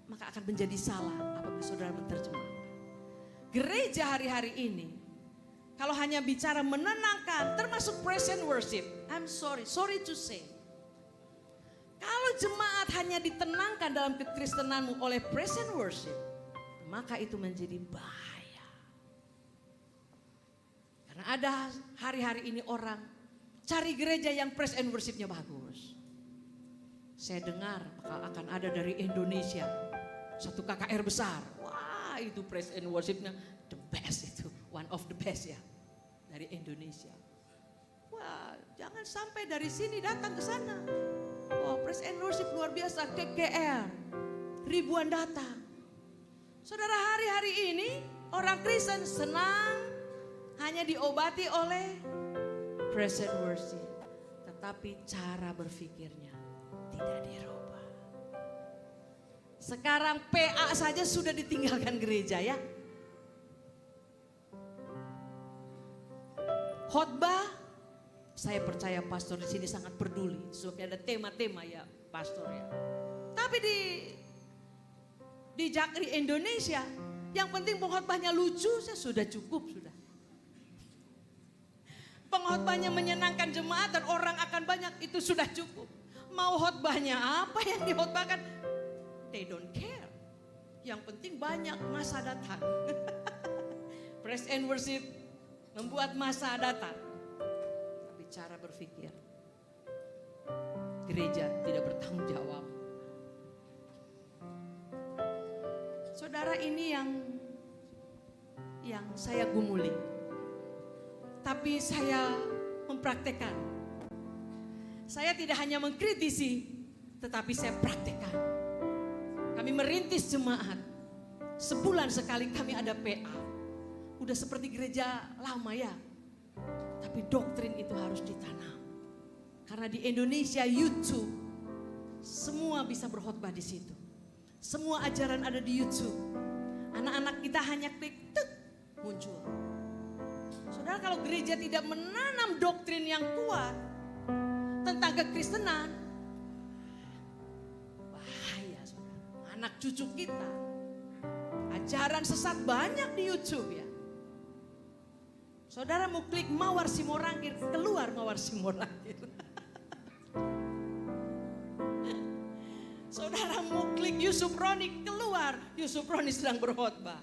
maka akan menjadi salah apabila saudara menerjemahkan. Gereja hari-hari ini, kalau hanya bicara menenangkan, termasuk praise and worship, I'm sorry to say. Kalau jemaat hanya ditenangkan dalam kekristenanmu oleh praise and worship, maka itu menjadi bahaya. Karena ada hari-hari ini orang cari gereja yang praise and worshipnya bagus. Saya dengar akan ada dari Indonesia, satu KKR besar. Wah, itu praise and worshipnya the best itu. One of the best ya, dari Indonesia. Wah, jangan sampai dari sini datang ke sana. Wah, praise and worship luar biasa, KKR, ribuan datang. Saudara, hari-hari ini orang Kristen senang hanya diobati oleh praise and worship. Tetapi cara berpikirnya tidak dirubah. Sekarang PA saja sudah ditinggalkan gereja ya. khotbah, saya percaya pastor di sini sangat peduli. Sebabnya ada tema-tema ya pastor ya. Tapi di Jakri Indonesia, yang penting pengkhotbahnya lucu, sudah cukup sudah. Pengkhotbahnya menyenangkan jemaat dan orang akan banyak, itu sudah cukup. Mau khotbahnya apa yang dikhotbahkan, they don't care. Yang penting banyak masa datang. Praise and worship membuat masa datang. Tapi cara berpikir, gereja tidak bertanggung jawab. Saudara, ini yang saya gumuli. Tapi saya mempraktekkan. Saya tidak hanya mengkritisi, tetapi saya praktekkan. Kami merintis jemaat. Sebulan sekali kami ada PA. Udah seperti gereja lama ya. Tapi doktrin itu harus ditanam. Karena di Indonesia YouTube, semua bisa berkhotbah di situ. Semua ajaran ada di YouTube. Anak-anak kita hanya klik, tek, muncul. Saudara, kalau gereja tidak menanam doktrin yang kuat tentang kekristenan, bahaya saudara. Anak cucu kita, ajaran sesat banyak di YouTube ya. Saudara mau klik Mawar Simorangkir, keluar Mawar Simorangkir. Saudara mau klik Yusuf Roni, keluar Yusuf Roni sedang berkhotbah.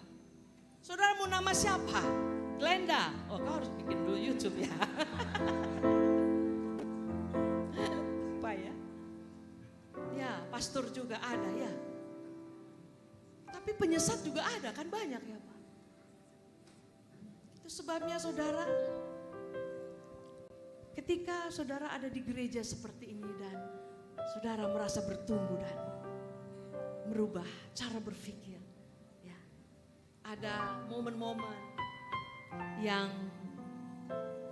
Saudara mau nama siapa? Glenda. Oh, kau harus bikin dulu YouTube ya. Apa ya? Ya, pastor juga ada ya. Tapi penyesat juga ada kan, banyak ya Pak. Itu sebabnya saudara, ketika saudara ada di gereja seperti ini dan saudara merasa bertumbuh dan merubah cara berpikir, ya, ada momen-momen yang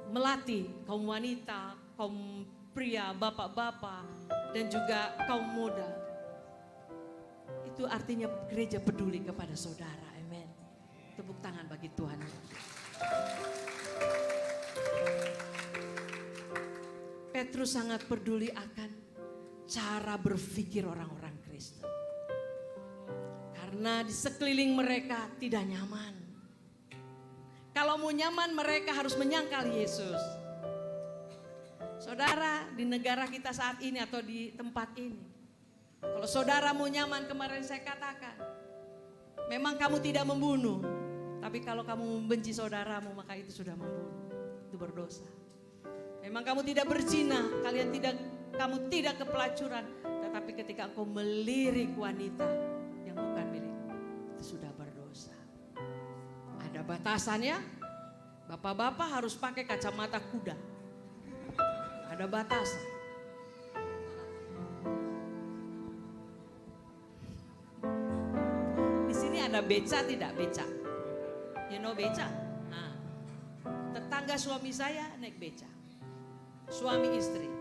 melatih kaum wanita, kaum pria, bapak-bapak, dan juga kaum muda. Itu artinya gereja peduli kepada saudara, amin. Tepuk tangan bagi Tuhan. Petrus sangat peduli akan cara berpikir orang-orang Kristen. Karena di sekeliling mereka tidak nyaman. Kalau mau nyaman mereka harus menyangkal Yesus. Saudara, di negara kita saat ini atau di tempat ini, kalau saudara mau nyaman, kemarin saya katakan, memang kamu tidak membunuh, tapi kalau kamu membenci saudaramu maka itu sudah membunuh. Itu berdosa. Memang kamu tidak berzina, kamu tidak kepelacuran, tetapi ketika engkau melirik wanita yang bukan milikmu, itu sudah berdosa. Ada batasannya. Bapak-bapak harus pakai kacamata kuda. Ada batasan. Di sini ada beca tidak beca? You know beca? Nah, tetangga suami saya naik beca. Suami istri naik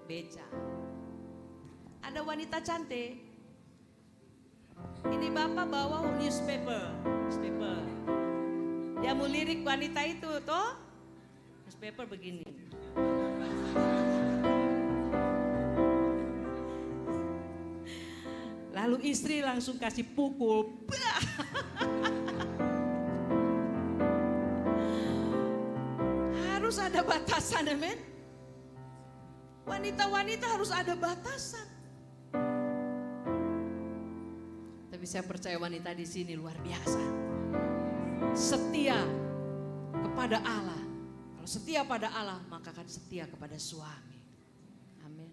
beca. Ada wanita cantik. Ini bapak bawa newspaper. Dia mau lirik wanita itu toh. Newspaper begini. Lalu istri langsung kasih pukul. Harus ada batasan, amen. Wanita-wanita harus ada batasan. Tapi saya percaya wanita di sini luar biasa. Setia kepada Allah. Kalau setia pada Allah, maka akan setia kepada suami. Amin.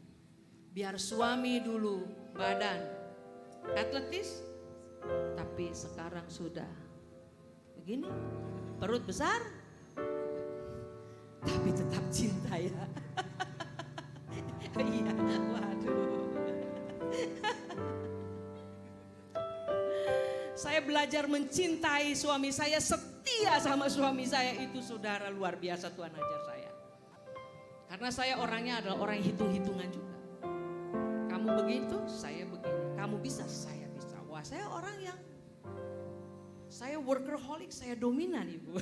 Biar suami dulu badan atletis, tapi sekarang sudah begini, perut besar, tapi tetap cinta ya. Iya, waduh. Saya belajar mencintai suami saya, setia sama suami saya, itu saudara luar biasa Tuhan ajar saya. Karena saya orangnya adalah orang hitung-hitungan juga. Kamu begitu, saya begini. Kamu bisa, saya bisa. Wah, saya orang yang, saya workaholic, saya dominan ibu.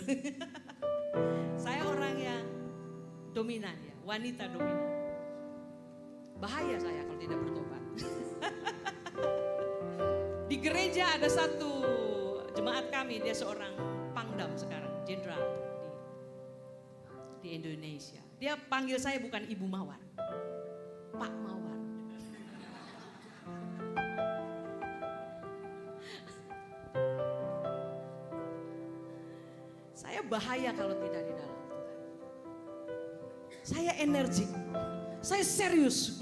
dominan ya, wanita dominan. Bahaya saya kalau tidak bertobat. Di gereja ada satu jemaat kami, dia seorang pangdam sekarang, jenderal di Indonesia. Dia panggil saya bukan Ibu Mawar, Pak Mawar. Saya bahaya kalau tidak di dalam Tuhan. Saya energik, saya serius.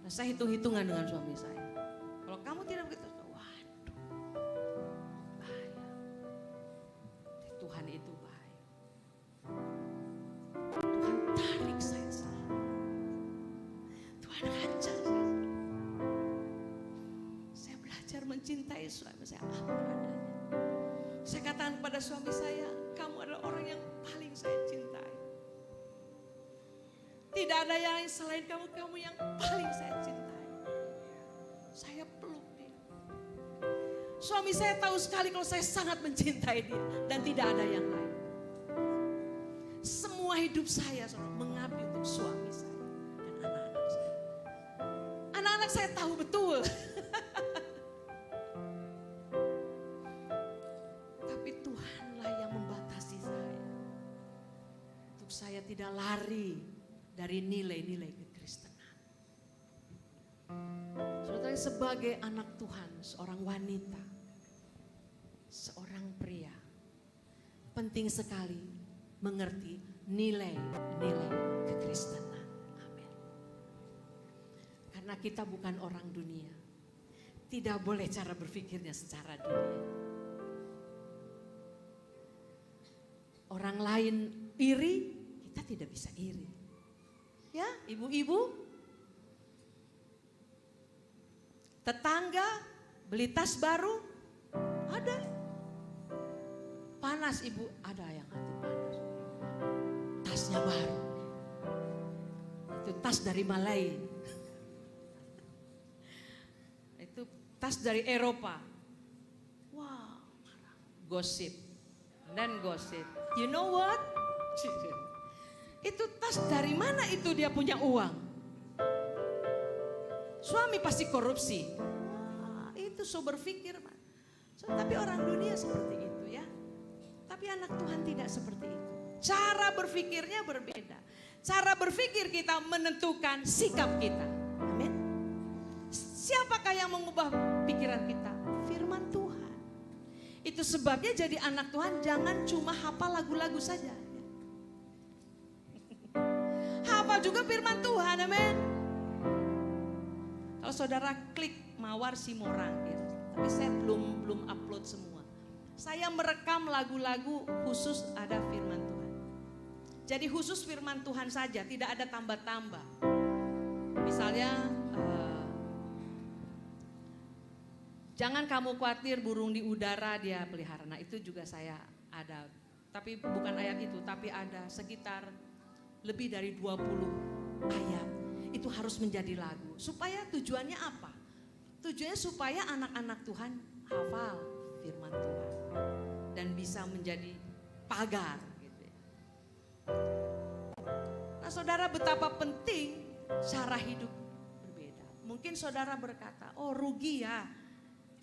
Nah, saya hitung-hitungan dengan suami saya. Kalau kamu tidak begitu, waduh, bahaya. Tuhan itu bahaya. Tuhan tarik saya selalu. Tuhan hajar saya. Saya belajar mencintai suami saya apa adanya. Saya katakan pada suami saya, kamu adalah orang yang paling saya cintai. Tidak ada yang lain selain kamu, kamu yang paling saya cintai. Saya peluk dia. Suami saya tahu sekali kalau saya sangat mencintai dia dan tidak ada yang lain. Semua hidup saya mengabdi untuk suami saya dan anak-anak saya. Anak-anak saya tahu betul. Tapi Tuhanlah yang membatasi saya. Untuk saya tidak lari dari nilai-nilai kekristenan. Saudara, sebagai anak Tuhan, seorang wanita, seorang pria, penting sekali mengerti nilai-nilai kekristenan. Amin. Karena kita bukan orang dunia. Tidak boleh cara berpikirnya secara dunia. Orang lain iri, kita tidak bisa iri. Ya, ibu-ibu, tetangga beli tas baru, ada. Panas ibu, ada yang hati panas. Tasnya baru. Itu tas dari Malai. Itu tas dari Eropa. Wow, gosip. Dan gosip. You know what? Itu tas dari mana itu dia punya uang? Suami pasti korupsi. Wah, itu so berpikir. Tapi orang dunia seperti itu ya. Tapi anak Tuhan tidak seperti itu. Cara berpikirnya berbeda. Cara berpikir kita menentukan sikap kita. Amin. Siapakah yang mengubah pikiran kita? Firman Tuhan. Itu sebabnya jadi anak Tuhan jangan cuma hafal lagu-lagu saja. Hafal juga firman Tuhan, amin. Kalau saudara klik Mawar Simorangkir, tapi saya belum upload semua. Saya merekam lagu-lagu khusus ada firman Tuhan. Jadi khusus firman Tuhan saja, tidak ada tambah-tambah. Misalnya, jangan kamu khawatir burung di udara dia pelihara. Nah itu juga saya ada, tapi bukan ayat itu, tapi ada sekitar lebih dari 20 ayat. Itu harus menjadi lagu. Supaya tujuannya apa? Tujuannya supaya anak-anak Tuhan hafal firman Tuhan. Dan bisa menjadi pagar. Gitu ya. Nah saudara, betapa penting cara hidup berbeda. Mungkin saudara berkata, oh rugi ya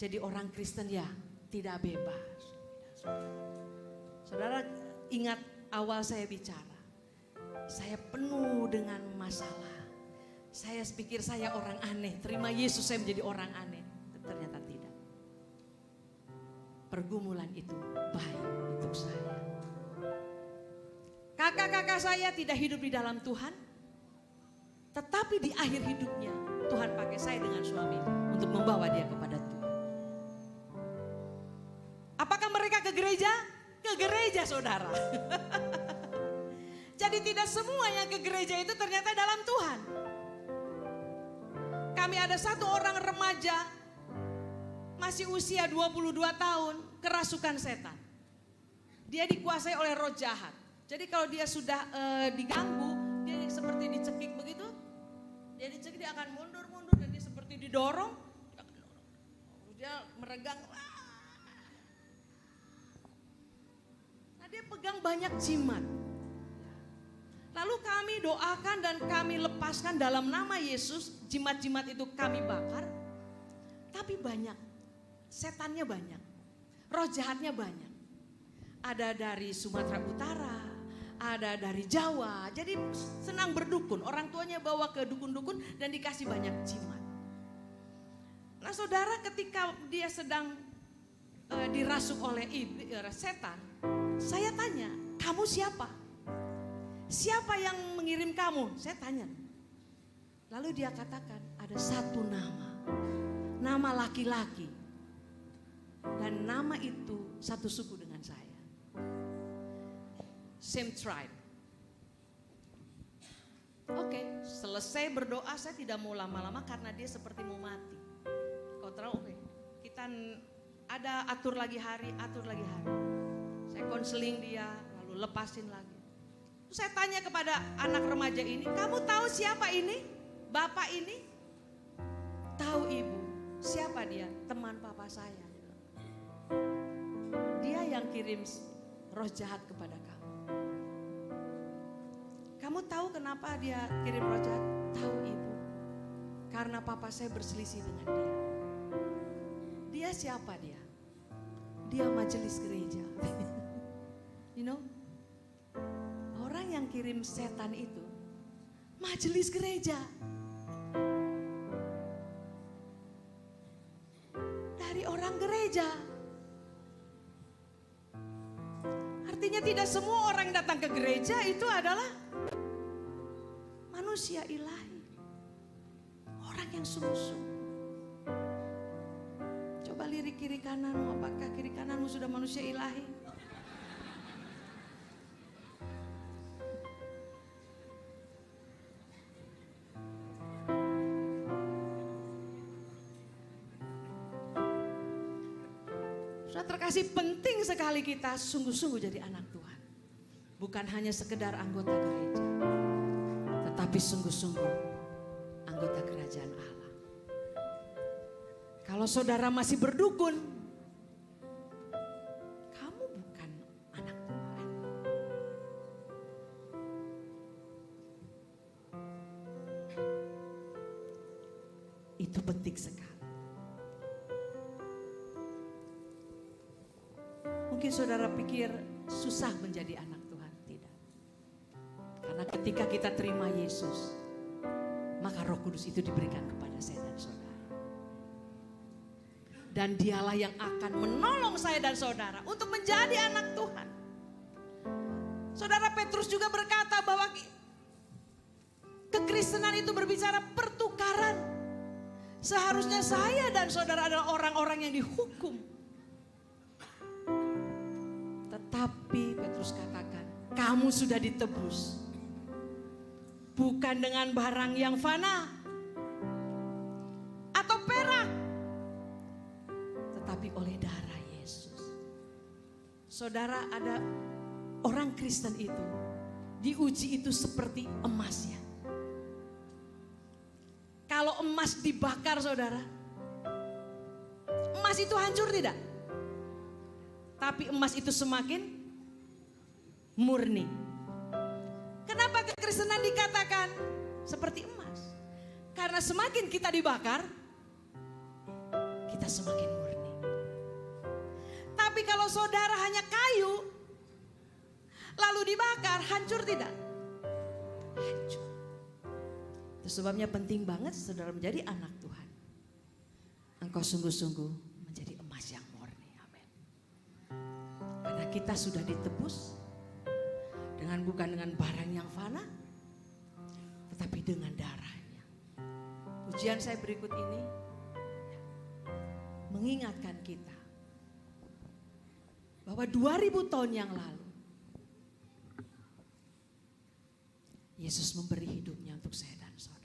jadi orang Kristen ya tidak bebas. Saudara ingat awal saya bicara. Saya penuh dengan masalah. Saya pikir saya orang aneh. Terima Yesus saya menjadi orang aneh. Ternyata tidak. Pergumulan itu baik untuk saya. Kakak-kakak saya tidak hidup di dalam Tuhan. Tetapi di akhir hidupnya Tuhan pakai saya dengan suami untuk membawa dia kepada Tuhan. Apakah mereka ke gereja? Ke gereja saudara. Jadi tidak semua yang ke gereja itu ternyata dalam Tuhan. Kami ada satu orang remaja, masih usia 22 tahun, kerasukan setan. Dia dikuasai oleh roh jahat. Jadi kalau dia sudah diganggu, dia seperti dicekik begitu. Dia dicekik, dia akan mundur-mundur dan dia seperti didorong. Dia meregang. Nah dia pegang banyak jimat. Lalu kami doakan dan kami lepaskan dalam nama Yesus. Jimat-jimat itu kami bakar. Tapi banyak, setannya banyak, roh jahatnya banyak. Ada dari Sumatera Utara, ada dari Jawa. Jadi senang berdukun, orang tuanya bawa ke dukun-dukun dan dikasih banyak jimat. Nah saudara, ketika dia sedang dirasuk oleh setan, saya tanya, kamu siapa? Siapa yang mengirim kamu? Saya tanya. Lalu dia katakan, ada satu nama. Nama laki-laki. Dan nama itu satu suku dengan saya. Same tribe. Oke, selesai berdoa, saya tidak mau lama-lama karena dia seperti mau mati. Kau tahu, oke. Kita ada atur lagi hari. Saya konseling dia, lalu lepasin lagi. Saya tanya kepada anak remaja ini, kamu tahu siapa ini? Bapak ini? Tahu ibu. Siapa dia? Teman papa saya. Dia yang kirim roh jahat kepada kamu. Kamu tahu kenapa dia kirim roh jahat? Tahu ibu. Karena papa saya berselisih dengan dia. Dia siapa dia? Dia majelis gereja. You know? Orang yang kirim setan itu majelis gereja. Dari orang gereja. Artinya tidak semua orang yang datang ke gereja itu adalah manusia ilahi. Orang yang sungguh-sungguh. Coba lirik kiri kananmu, apakah kiri kananmu sudah manusia ilahi? Sudah terkasih, penting sekali kita sungguh-sungguh jadi anak Tuhan. Bukan hanya sekedar anggota gereja, tetapi sungguh-sungguh anggota kerajaan Allah. Kalau saudara masih berdukun, kamu bukan anak Tuhan. Itu penting sekali. Mungkin saudara pikir susah menjadi anak Tuhan. Tidak. Karena ketika kita terima Yesus, maka Roh Kudus itu diberikan kepada saya dan saudara. Dan dialah yang akan menolong saya dan saudara untuk menjadi anak Tuhan. Saudara Petrus juga berkata bahwa kekristenan itu berbicara pertukaran. Seharusnya saya dan saudara adalah orang-orang yang dihukum. Tetapi Petrus katakan, kamu sudah ditebus. Bukan dengan barang yang fana atau perak, tetapi oleh darah Yesus. Saudara, ada orang Kristen itu diuji itu seperti emas ya. Kalau emas dibakar saudara, emas itu hancur tidak? Tapi emas itu semakin murni. Kenapa kekristenan dikatakan seperti emas? Karena semakin kita dibakar, kita semakin murni. Tapi kalau saudara hanya kayu, lalu dibakar, hancur tidak? Hancur. Itu sebabnya penting banget saudara menjadi anak Tuhan. Engkau sungguh-sungguh menjadi emas yang murni. Amin. Karena kita sudah ditebus bukan dengan barang yang fana, tetapi dengan darahnya. Pujian saya berikut ini mengingatkan kita bahwa 2000 tahun yang lalu Yesus memberi hidupnya untuk saya dan saudara.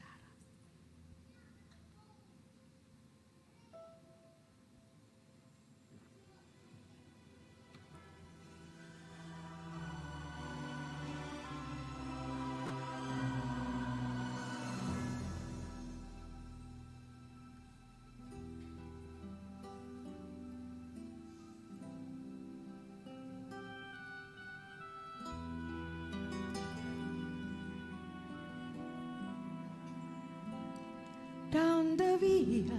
Via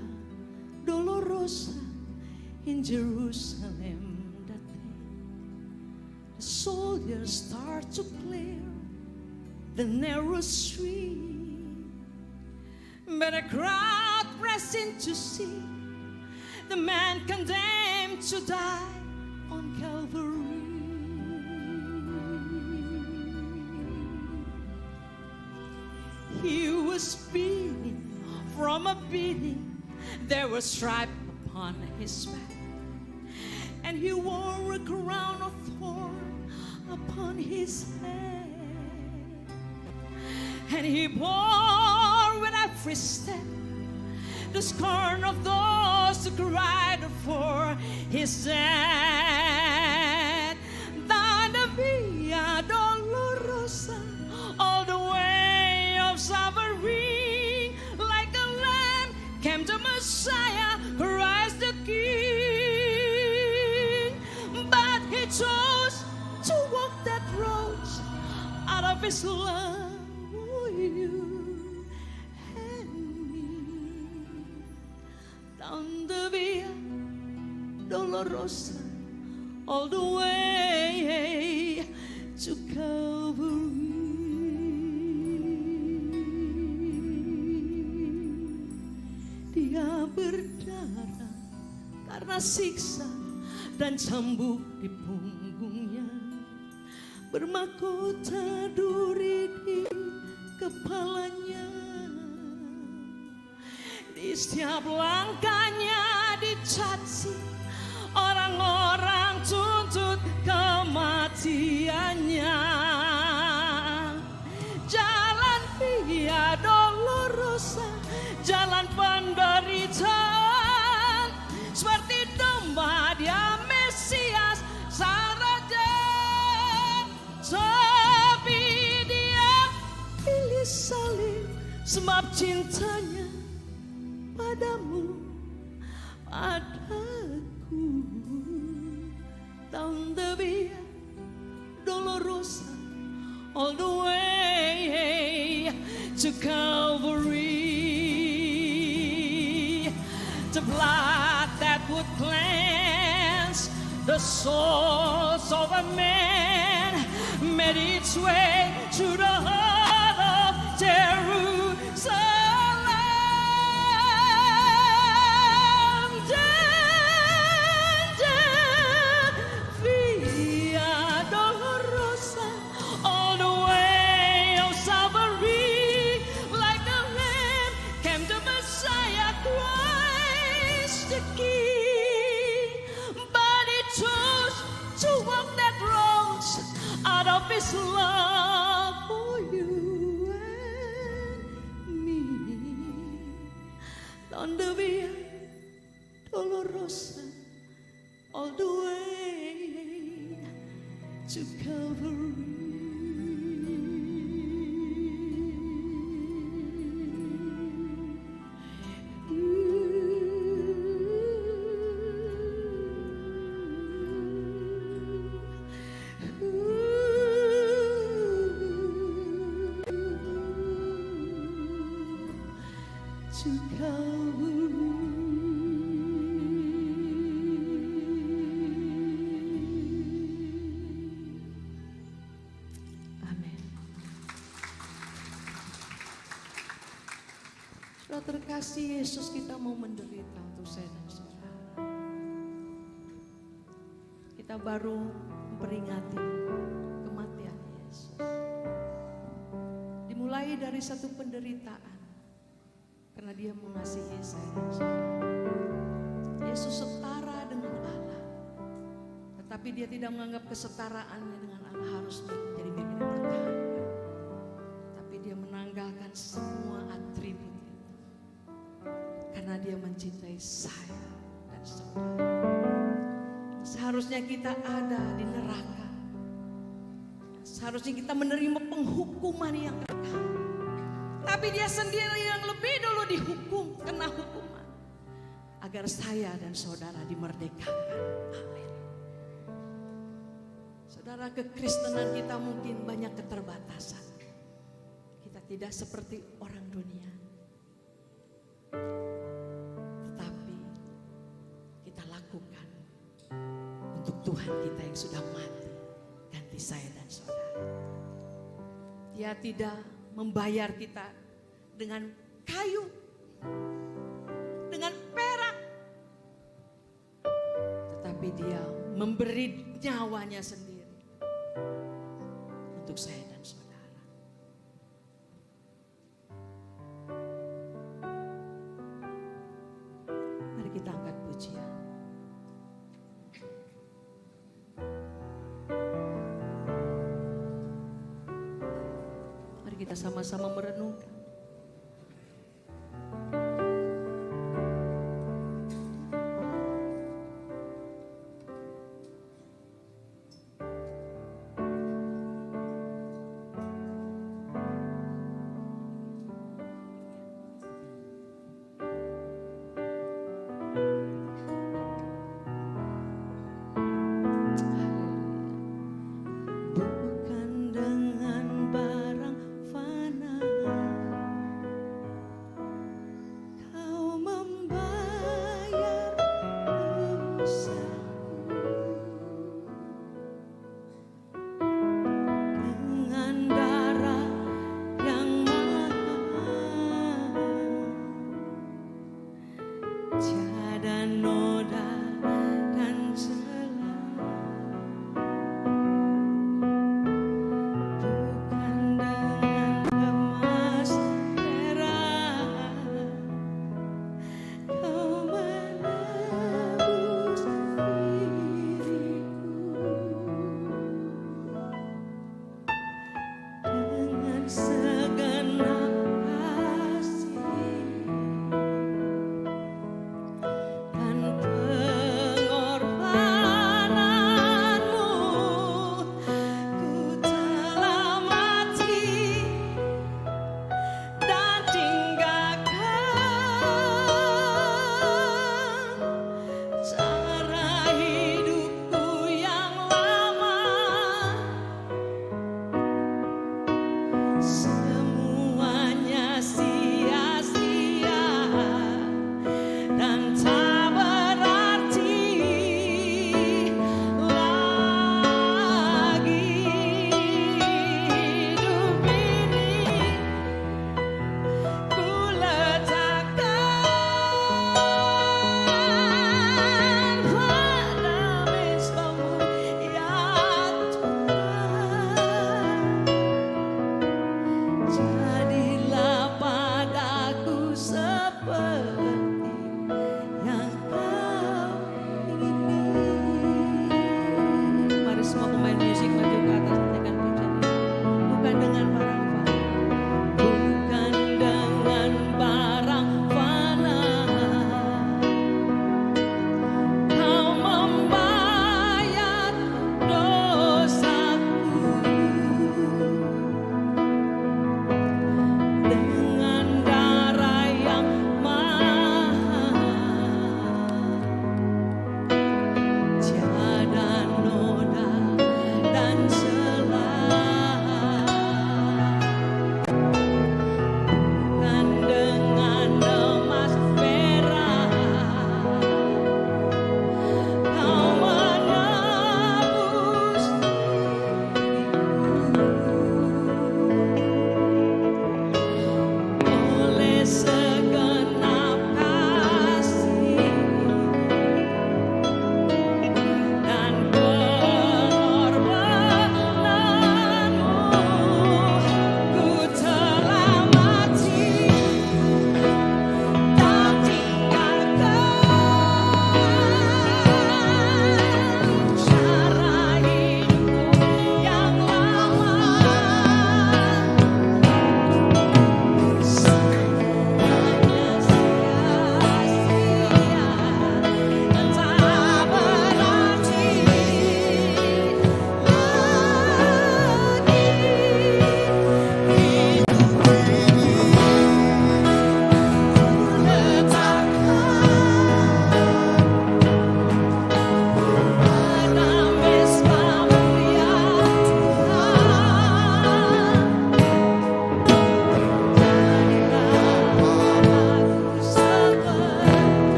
Dolorosa in Jerusalem that day, the soldiers start to clear the narrow street, but a crowd pressed in to see the man condemned to die on Calvary. He was beaten from a beating, there was stripe upon his back, and he wore a crown of thorn upon his head, and he bore with every step the scorn of those who cried for his death. Down the Via Dolorosa, all the way of suffering, like a lamb came the Messiah, Christ the King. But he chose to walk that road out of his love. You and me, down the Via Dolorosa, all the way to Calvary. Dia berdarah karena siksa dan cambuk di punggungnya, bermahkota duri di kepalanya. Di setiap langkahnya dicaci, orang-orang tuntut kematiannya. Jalan Via Dolorosa, jalan penderitaan, seperti domba dia Mesias, sang raja. Tapi dia pilih salib sebab cintanya padamu, padaku. Down the Via Dolorosa, all the way to Calvary. The blood that would cleanse the souls of a man made its way to the heart of Jerusalem. Via Dolorosa, all the way of suffering, like a lamb came the Messiah, Christ the King. But he chose to walk that road out of his love for you and me. Down the Via Dolorosa, all the way to Calvary. To Calvary. Amin. Saudara terkasih, Yesus kita mau menderita untuk saya dan saudara. Kita baru memperingati kematian Yesus. Dimulai dari satu penderitaan, karena dia mengasihi saya dan saudara. Yesus setara dengan Allah, tetapi dia tidak menganggap kesetaraannya dengan Allah harus menjadi milik yang bertahan. Tapi dia menanggalkan semua atribut itu, karena dia mencintai saya dan saudara. Seharusnya kita ada di neraka, seharusnya kita menerima penghukuman yang kekal, tapi dia sendiri yang lebih dulu dihukum, kena hukuman, agar saya dan saudara dimerdekakan. Amin. Saudara, kekristenan kita mungkin banyak keterbatasan. Kita tidak seperti orang dunia. Tuhan kita yang sudah mati ganti saya dan saudara. Dia tidak membayar kita dengan kayu, dengan perak, tetapi dia memberi nyawanya sendiri untuk saya dan saudara. Mari kita angkat pujian. Mari kita sama-sama merenungkan. Bukan dengan barang fana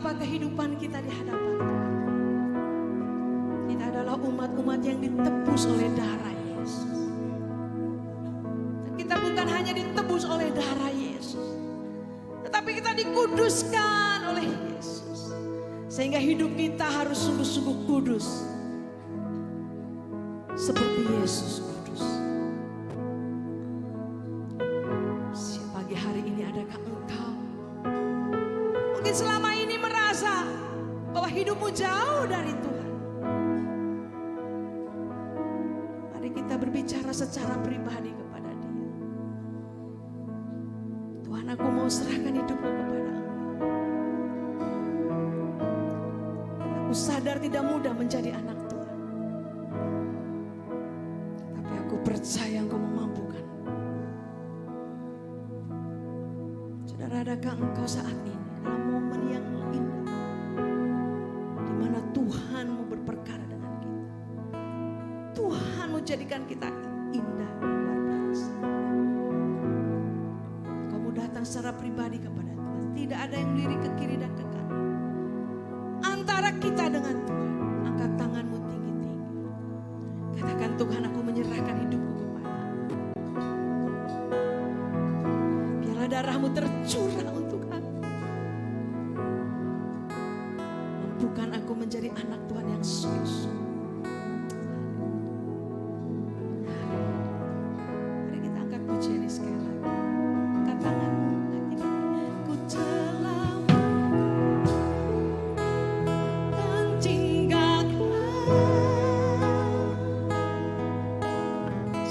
apa kehidupan kita di hadapan Tuhan. Kita adalah umat-umat yang ditebus oleh darah Yesus. Dan kita bukan hanya ditebus oleh darah Yesus, tetapi kita dikuduskan oleh Yesus. Sehingga hidup kita harus sungguh-sungguh kudus. Seperti Yesus kudus. Pagi hari ini adakah engkau mungkin selama ini merasa bahwa hidupmu jauh dari Tuhan? Mari kita berbicara secara pribadi kepada Dia. Tuhan, aku mau serahkan hidupku kepada Engkau. Aku sadar tidak mudah menjadi anak Tuhan, tapi aku percaya Engkau memampukan. Saudara, adakah engkau saat ini dalam momen yang indah, di mana Tuhan mau berperkara dengan kita? Tuhan mau jadikan kita indah, luar biasa. Kau mau datang secara pribadi kepada Tuhan. Tidak ada yang melirik ke kiri dan ke kanan. Antara kita dengan Tuhan, angkat tanganmu tinggi-tinggi. Katakan, Tuhan, aku menyerahkan hidupku kepada-Mu. Biarlah darah-Mu tercurah untuk aku. Mampukan aku menjadi anak Tuhan yang sungguh-sungguh. Mari kita angkat pujian ini sekali lagi. Angkat tanganmu. Ku telah dan tinggalkan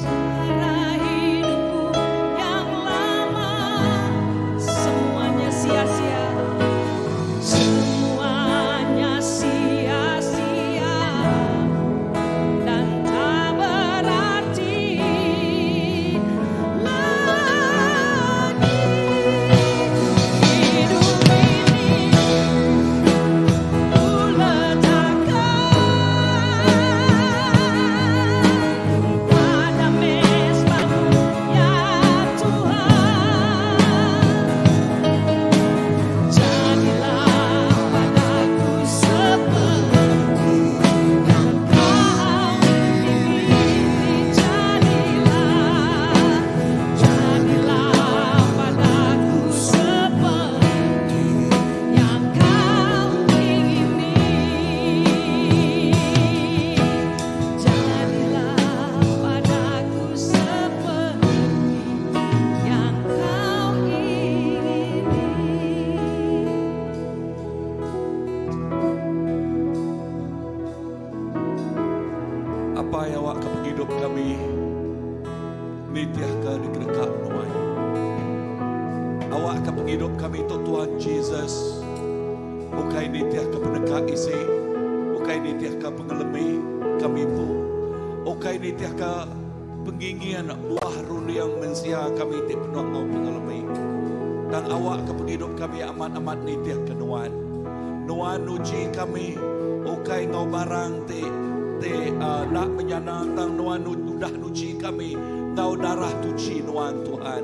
cara hidupku yang lama. Semuanya sia-sia. Semuanya sia-sia dan tak berarti lagi. Hidup ini ku letakkan pada mezbah-Mu ya Tuhan. Jadilah padaku seperti yang Kau ingini. Jadilah padaku seperti yang Kau ingini. Jadilah padaku seperti yang Kau ingini. Apa yang awak ke hidup kami nitiah ke dekat Tuhan. Awak ke hidup kami itu Tuhan Yesus. Bukan nitiah ke pendekat isi, bukan nitiah ke pengelemi kami pun. Bukan nitiah ke pengingin buah runi yang mensia kami ti penuh ngau pengelemi. Dan awak ke hidup kami amat-amat nitiah ke Tuhan. Tuhan uji kami, bukan ngau barang ti nak menyanang tang nuan udah nuci kami ngau darah tuci nuan Tuhan.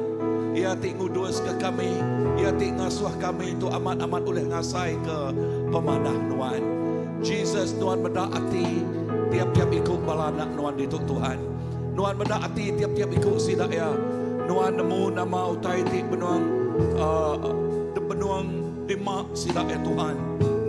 Ia ti ngudus ke kami, ia ti ngasuh kami itu amat-amat oleh ngasai ke pemanah nuan. Jesus nuan berdaati tiap-tiap ikut balanak nuan itu Tuhan. Nuan berdaati tiap-tiap ikut sidak ya. Nuan nemu nama utai ti benuang benuang dimak sidak ya Tuhan.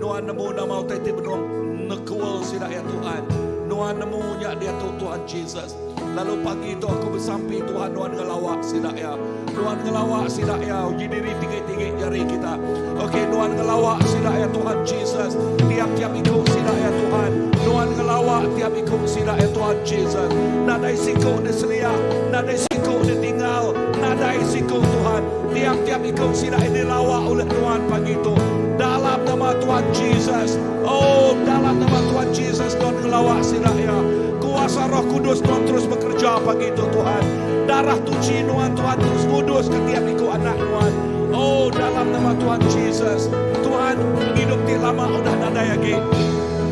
Nuan nemu nama utai ti benuang nekual sidak ya Tuhan. Nuan nemunya dia Tuhan Jesus. Lalu pagi itu aku bersampi Tuhan, Nuan ngelawak sidak ya. Nuan ngelawak sidak ya. Uji diri tinggi-tinggi jari kita. Oke, Nuan ngelawak sidak ya Tuhan Jesus. Tiap-tiap ikut sidak ya Tuhan. Nuan ngelawak tiap ikut sidak ya Tuhan Jesus. Nadai siku diselia, nadai siku ditinggal, nadai siku Tuhan. Tiap-tiap ikut sidak ini lawak oleh Tuhan pagi itu. Dalam nama Tuhan Jesus. Oh, dalam nama Tuhan Jesus, Tuhan ngelawak sidak ya. Kuasa Roh Kudus Tuhan terus bekerja pagi itu Tuhan. Darah tuci Tuhan terus kudus ke tiap ikut anak Tuhan. Oh, dalam nama Tuhan Jesus. Tuhan, hidup ti lama udah nadai lagi.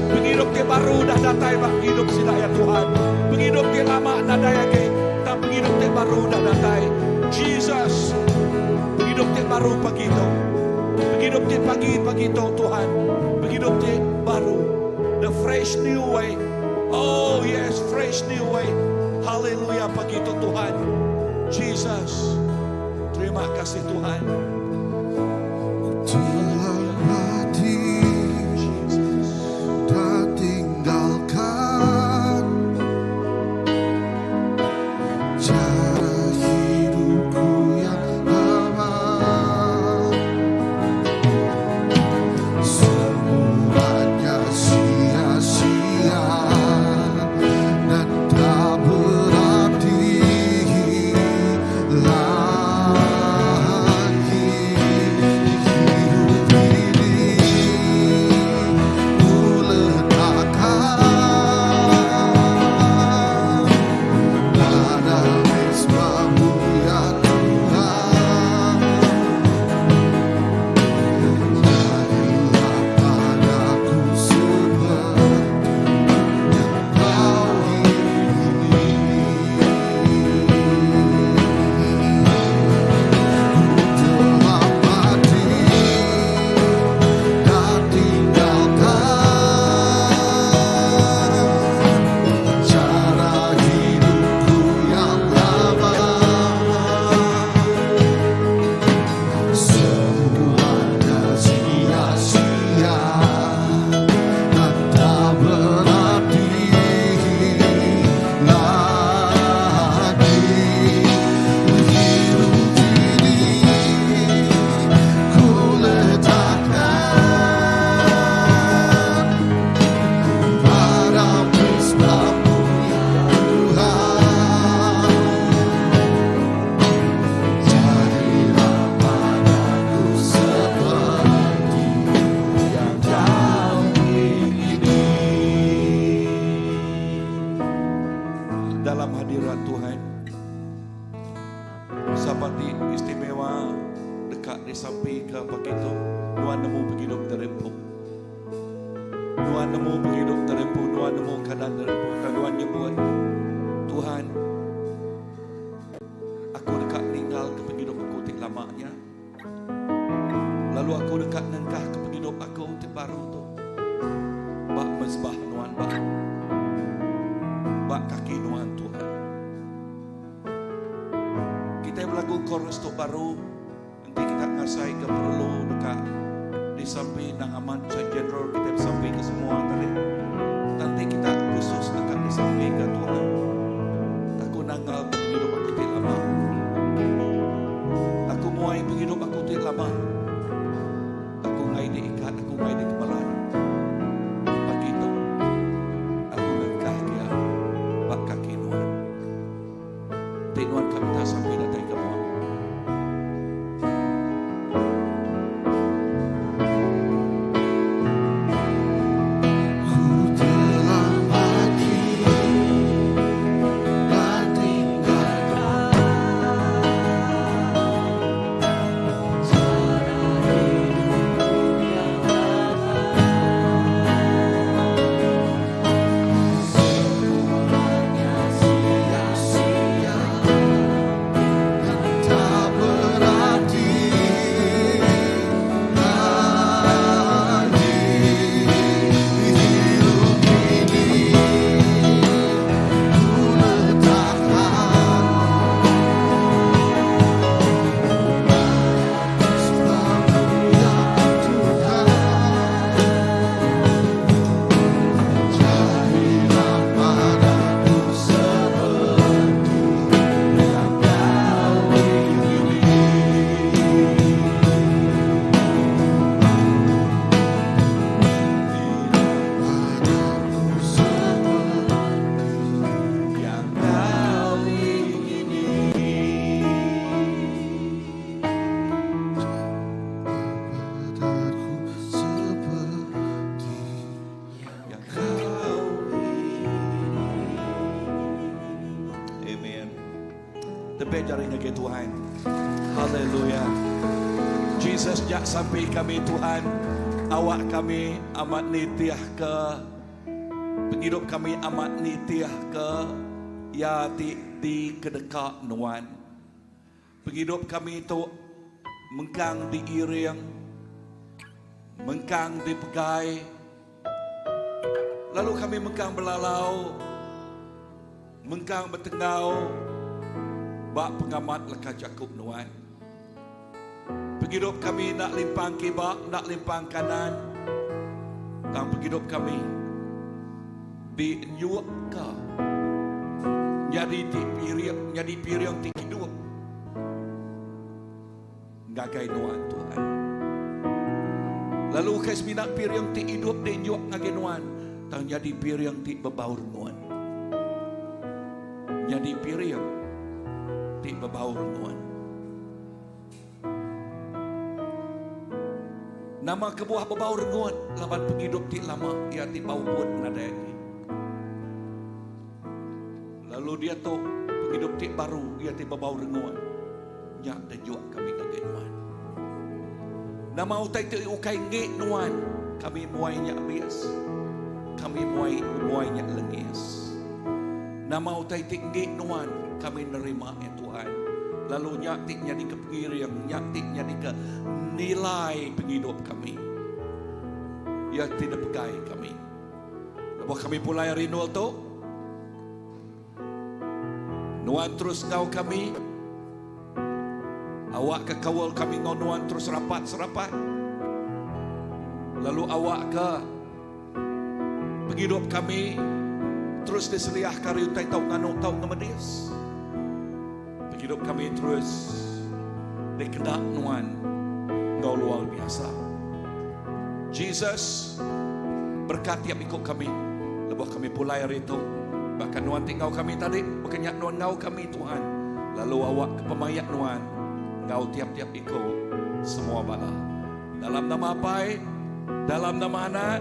Penghidup ti baru udah datai bak hidup sidak ya Tuhan. Penghidup ti lama nadai lagi. Dan penghidup ti baru udah datai. Jesus, penghidup ti baru pagi itu. Penghidup di pagi itu Tuhan. Penghidup di baru. The fresh new way. Oh yes, fresh new way. Haleluya pagi itu Tuhan. Jesus. Terima kasih Tuhan. Dalam hadirat Tuhan, seperti istimewa dekat di samping ke begitu, Tuhan nemu penghidup terempuh. Tuhan nemu penghidup terempuh, Tuhan nemu keadaan terempuh. Dan Tuhan nyebut, Tuhan, aku dekat tinggal ke penghidup aku tik lamanya. Lalu aku dekat nengkah ke penghidup aku tik baru tu. Bak mezbah Tuhan, bak kaki Tuhan Tuhan. Kita berlagu chorus tu baru. Nanti kita ngasai ke perlu dekat di samping nang aman general kita sampai ke semua tadi. Nanti kita khusus dekat di samping ke Tuhan. Aku nanggal hidup aku tidak lama. Aku muai hidup aku tidak lama. Aku ngai diikat, aku ngai di kepala. Pagi itu aku nengkah dia bak kaki Tuhan. Tuhan kami tak sampai datang ke Tuhan. Tepuk jarinya ke Tuhan. Haleluya. Jesus jak sampai kami Tuhan. Awak kami amat nitiah ke. Penghidup kami amat nitiah ke. Ya di kedekak Nuan. Penghidup kami itu mengkang diiring mengkang dipegai, lalu kami mengkang belalau, mengkang bertengau, bak pengamat leka Jakub nuan. Penghidup kami nak limpang kibak, nak limpang kanan, tang penghidup kami di nyuak ka, jadi piriang ti hidup, ngagai nuan Tuhan. Lalu kes minak piriang ti hidup di nyuak ngagai nuan, tang jadi piriang ti bebaur nuan. Jadi piriang ti bebaur nuan. Nama kebuah bebaur nuan laban penghidup ti lama ia ti bau pun nadai. Lalu dia tu penghidup ti baru ia ti bebaur nuan. Nyak dan juak kami ngagai nuan. Nama utai ti ukai nge nuan, kami muainya bias. Kami muainya lengis. Nama utai ti nge nuan, kami nerima ya Tuhan. Lalu nyaktiknya di kepengiriang, nyaktiknya di ke nilai penghidup kami. Ya tidak pegai kami. Lalu kami pulai rindu tu. Nuan terus ngau kami. Awak ke kawal kami ngau nuan terus rapat-serapat. Lalu awak ke penghidup kami terus diseliah kari utai tau nganu tau ngemedis. Hidup kami terus dikedak nuan engkau luar biasa. Jesus berkati yang ikut kami. Lepas kami pulai hari itu, bahkan nuan tinggal kami tadi, bukannya nuan ngau kami Tuhan. Lalu awak ke pemayak nuan, ngau tiap-tiap ikut semua bala. Dalam nama apa? Dalam nama Anak,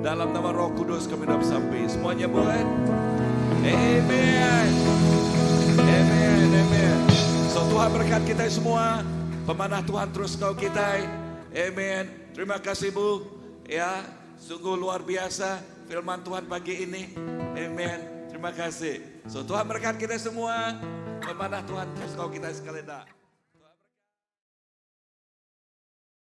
dalam nama Roh Kudus kami dah sampai. Semuanya boleh? Amen. Amen, amen. So Tuhan berkat kita semua. Pemanah Tuhan terus kau kita. Amen. Terima kasih Bu. Ya, sungguh luar biasa firman Tuhan pagi ini. Amen. Terima kasih. So Tuhan berkat kita semua. Pemanah Tuhan terus kau kita sekali dah.